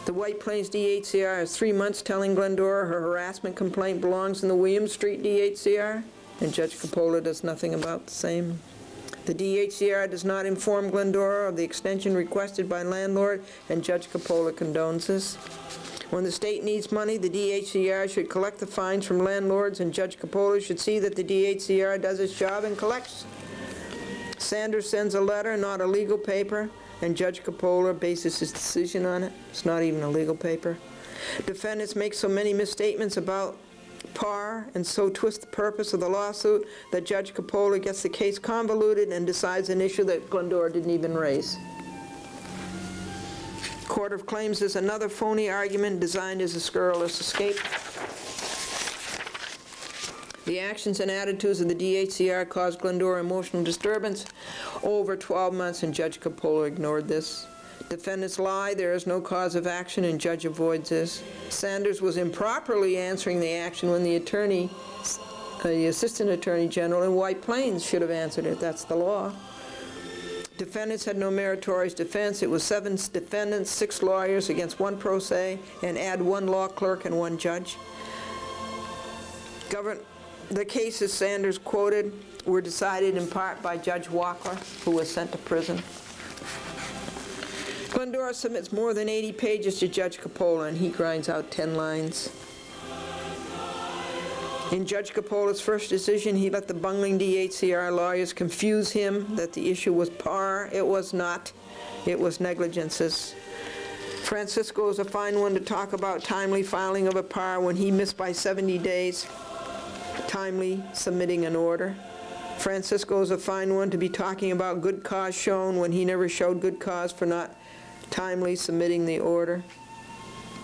Speaker 1: The White Plains DHCR has 3 months telling Glendora her harassment complaint belongs in the William Street DHCR, and Judge Capola does nothing about the same. The DHCR does not inform Glendora of the extension requested by landlord, and Judge Capola condones this. When the state needs money, the DHCR should collect the fines from landlords, and Judge Capola should see that the DHCR does its job and collects Sanders sends a letter, not a legal paper, and Judge Coppola bases his decision on it. It's not even a legal paper. Defendants make so many misstatements about par and so twist the purpose of the lawsuit that Judge Coppola gets the case convoluted and decides an issue that Glendora didn't even raise. Court of Claims is another phony argument designed as a scurrilous escape. The actions and attitudes of the DHCR caused Glendora emotional disturbance over 12 months, and Judge Coppola ignored this. Defendants lie, there is no cause of action, and judge avoids this. Sanders was improperly answering the action when the Assistant Attorney General in White Plains should have answered it. That's the law. Defendants had no meritorious defense. It was 7 defendants, 6 lawyers against 1 pro se, and add 1 law clerk and 1 judge. The cases Sanders quoted were decided in part by Judge Walker, who was sent to prison. Glendora submits more than 80 pages to Judge Coppola, and he grinds out 10 lines. In Judge Coppola's first decision, he let the bungling DHCR lawyers confuse him that the issue was par. It was not. It was negligences. Francisco is a fine one to talk about timely filing of a par when he missed by 70 days, timely submitting an order. Francisco is a fine one to be talking about good cause shown when he never showed good cause for not timely submitting the order.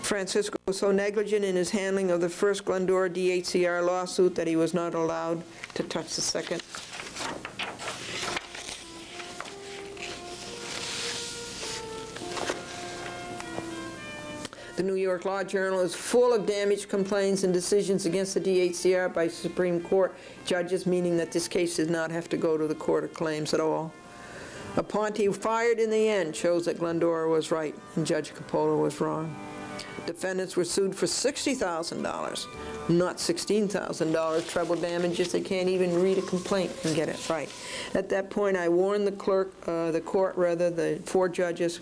Speaker 1: Francisco was so negligent in his handling of the first Glendora DHCR lawsuit that he was not allowed to touch the second. The New York Law Journal is full of damaged complaints and decisions against the DHCR by Supreme Court judges, meaning that this case did not have to go to the Court of Claims at all. Aponte, fired in the end, shows that Glendora was right and Judge Coppola was wrong. Defendants were sued for $60,000, not $16,000 treble damages. They can't even read a complaint and get it right. At that point, I warned the the 4 judges,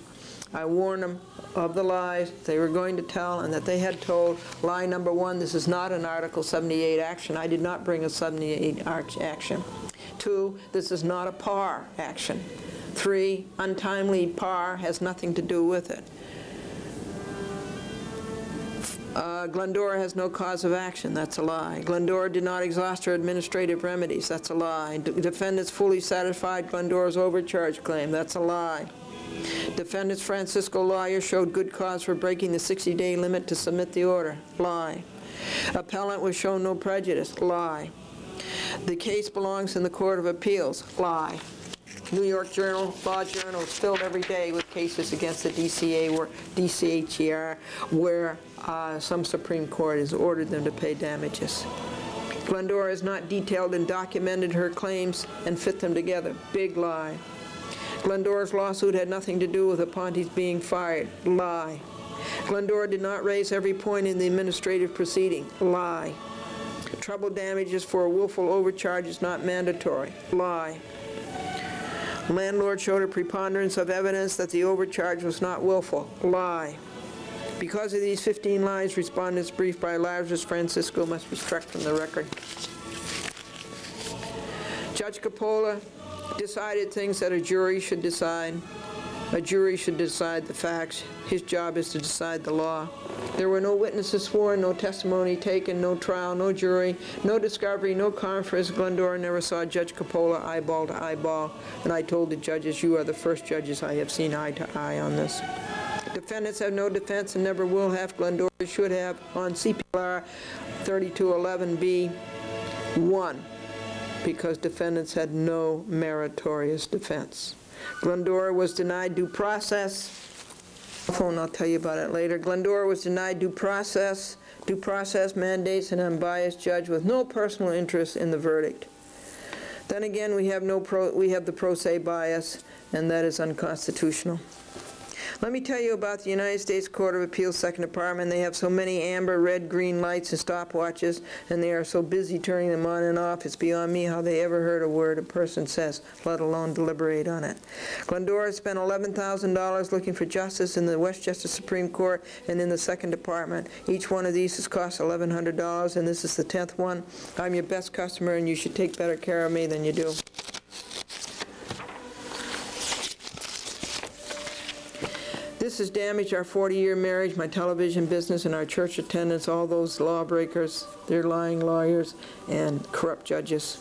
Speaker 1: I warned them of the lies they were going to tell and that they had told. Lie number 1, this is not an Article 78 action. I did not bring a 78 action. 2, this is not a par action. 3, untimely par has nothing to do with it. Glendora has no cause of action. That's a lie. Glendora did not exhaust her administrative remedies. That's a lie. Defendants fully satisfied Glendora's overcharge claim. That's a lie. Defendants Francisco lawyer showed good cause for breaking the 60-day limit to submit the order. Lie. Appellant was shown no prejudice. Lie. The case belongs in the Court of Appeals. Lie. New York Law Journal is filled every day with cases against the DCHER where some Supreme Court has ordered them to pay damages. Glendora has not detailed and documented her claims and fit them together. Big lie. Glendora's lawsuit had nothing to do with Aponte's being fired. Lie. Glendora did not raise every point in the administrative proceeding. Lie. Treble damages for a willful overcharge is not mandatory. Lie. Landlord showed a preponderance of evidence that the overcharge was not willful. Lie. Because of these 15 lies, respondents briefed by Lazarus Francisco must be struck from the record. Judge Coppola decided things that a jury should decide. A jury should decide the facts. His job is to decide the law. There were no witnesses sworn, no testimony taken, no trial, no jury, no discovery, no conference. Glendora never saw Judge Coppola eyeball to eyeball, and I told the judges, you are the first judges I have seen eye to eye on this. Defendants have no defense and never will have. Glendora should have on CPLR 3211B1 because defendants had no meritorious defense. Glendora was denied due process. I'll tell you about it later. Glendora was denied due process mandates an unbiased judge with no personal interest in the verdict. Then again, we have the pro se bias, and that is unconstitutional. Let me tell you about the United States Court of Appeals Second Department. They have so many amber, red, green lights and stopwatches, and they are so busy turning them on and off, it's beyond me how they ever heard a word a person says, let alone deliberate on it. Glendora spent $11,000 looking for justice in the Westchester Supreme Court and in the Second Department. Each one of these has cost $1,100, and this is the 10th one. I'm your best customer, and you should take better care of me than you do. This has damaged our 40-year marriage, my television business, and our church attendance, all those lawbreakers, they're lying lawyers, and corrupt judges.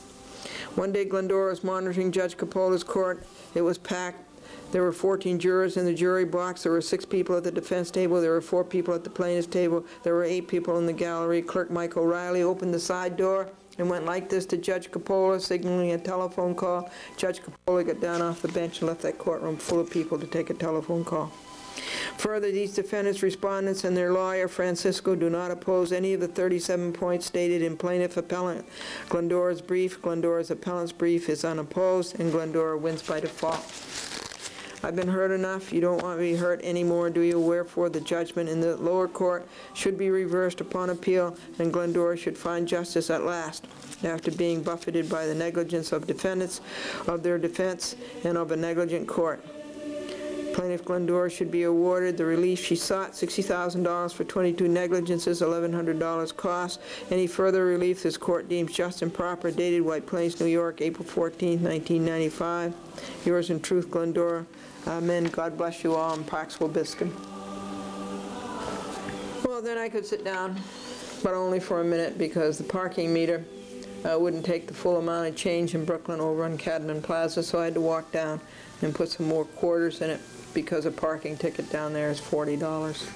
Speaker 1: One day, Glendora was monitoring Judge Coppola's court. It was packed. There were 14 jurors in the jury box. There were 6 people at the defense table. There were 4 people at the plaintiff's table. There were 8 people in the gallery. Clerk Mike O'Reilly opened the side door and went like this to Judge Coppola, signaling a telephone call. Judge Coppola got down off the bench and left that courtroom full of people to take a telephone call. Further, these defendants, respondents, and their lawyer, Francisco, do not oppose any of the 37 points stated in plaintiff appellant Glendora's brief. Glendora's appellant's brief is unopposed, and Glendora wins by default. I've been hurt enough. You don't want me hurt anymore, do you? Wherefore, the judgment in the lower court should be reversed upon appeal, and Glendora should find justice at last, after being buffeted by the negligence of defendants, of their defense, and of a negligent court. Plaintiff Glendora should be awarded the relief she sought, $60,000 for 22 negligences, $1,100 costs. Any further relief this court deems just and proper, dated White Plains, New York, April 14, 1995. Yours in truth, Glendora. Amen. God bless you all, and Pax Vobiscum. Well, then I could sit down, but only for a minute, because the parking meter wouldn't take the full amount of change in Brooklyn over on Cadman Plaza, so I had to walk down and put some more quarters in it, because a parking ticket down there is $40.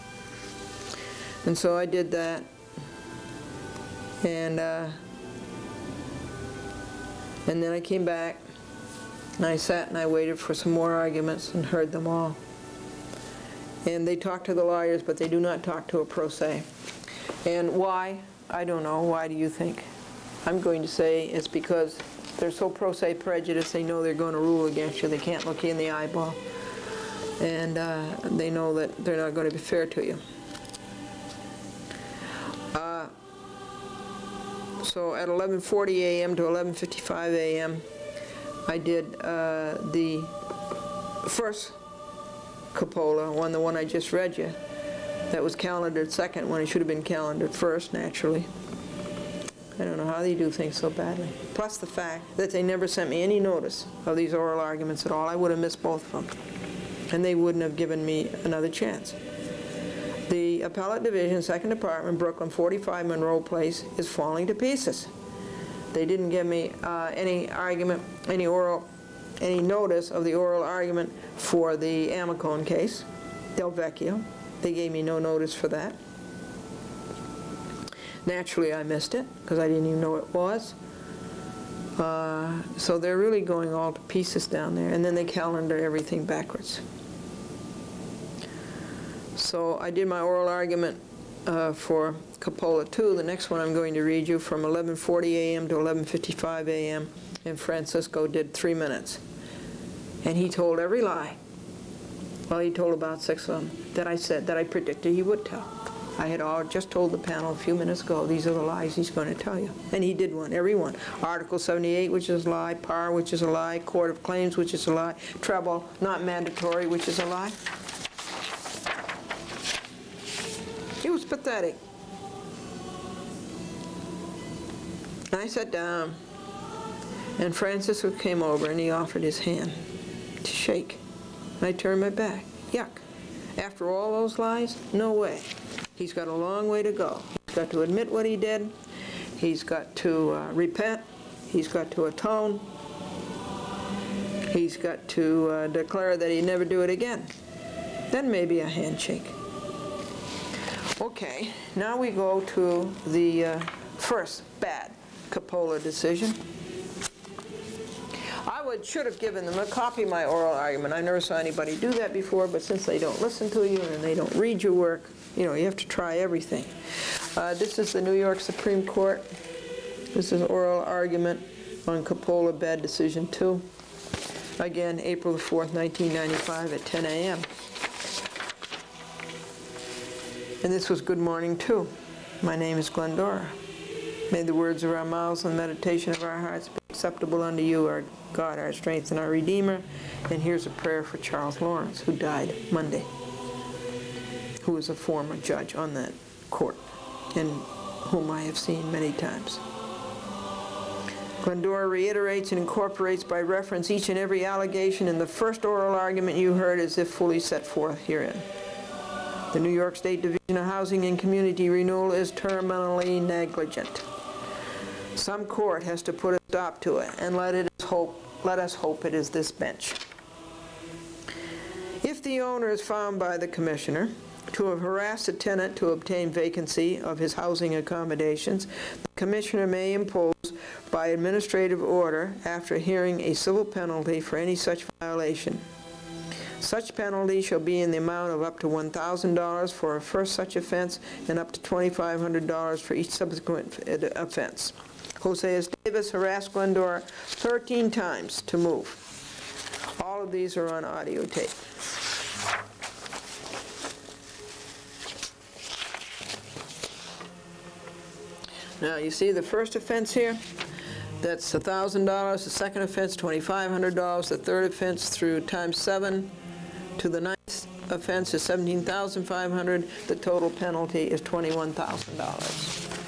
Speaker 1: And so I did that, and then I came back, and I sat and I waited for some more arguments and heard them all. And they talk to the lawyers, but they do not talk to a pro se. And why? I don't know. Why do you think? I'm going to say it's because they're so pro se prejudiced, they know they're going to rule against you. They can't look you in the eyeball. And they know that they're not going to be fair to you. So at 11:40 a.m. to 11:55 a.m., I did the first Coppola, the one I just read you. That was calendared second when it should have been calendared first, naturally. I don't know how they do things so badly. Plus the fact that they never sent me any notice of these oral arguments at all. I would have missed both of them, and they wouldn't have given me another chance. The Appellate Division, 2nd Department, Brooklyn, 45 Monroe Place, is falling to pieces. They didn't give me any argument, any notice of the oral argument for the Amicone case, Del Vecchio. They gave me no notice for that. Naturally, I missed it, because I didn't even know what it was. So they're really going all to pieces down there, and then they calendar everything backwards. So I did my oral argument for Coppola 2. The next one I'm going to read you from 11:40 a.m. to 11:55 a.m., and Francisco did 3 minutes. And he told every lie. Well, he told about 6 of them that I said, that I predicted he would tell. I had just told the panel a few minutes ago, these are the lies he's going to tell you. And he did one, every one. Article 78, which is a lie. Par, which is a lie. Court of Claims, which is a lie. Treble, not mandatory, which is a lie. It was pathetic. I sat down, and Francisco came over, and he offered his hand to shake. I turned my back. Yuck. After all those lies? No way. He's got a long way to go. He's got to admit what he did. He's got to repent. He's got to atone. He's got to declare that he'd never do it again. Then maybe a handshake. Okay, now we go to the first bad Coppola decision. I should have given them a copy of my oral argument. I never saw anybody do that before, but since they don't listen to you and they don't read your work, you know, you have to try everything. This is the New York Supreme Court. This is oral argument on Coppola bad decision 2. Again, April the 4th, 1995 at 10 a.m. And this was good morning too. My name is Glendora. May the words of our mouths and the meditation of our hearts be acceptable unto you, our God, our strength, and our Redeemer. And here's a prayer for Charles Lawrence, who died Monday, who was a former judge on that court, and whom I have seen many times. Glendora reiterates and incorporates by reference each and every allegation in the first oral argument you heard as if fully set forth herein. The New York State Division of Housing and Community Renewal is terminally negligent. Some court has to put a stop to it, and let us hope it is this bench. If the owner is found by the Commissioner to have harassed a tenant to obtain vacancy of his housing accommodations, the Commissioner may impose by administrative order, after hearing, a civil penalty for any such violation. Such penalty shall be in the amount of up to $1,000 for a first such offense and up to $2,500 for each subsequent offense. Jose Davis harassed Glendora 13 times to move. All of these are on audio tape. Now you see the first offense here? That's $1,000. The second offense, $2,500. The third offense through times 7 to the ninth offense is $17,500. The total penalty is $21,000.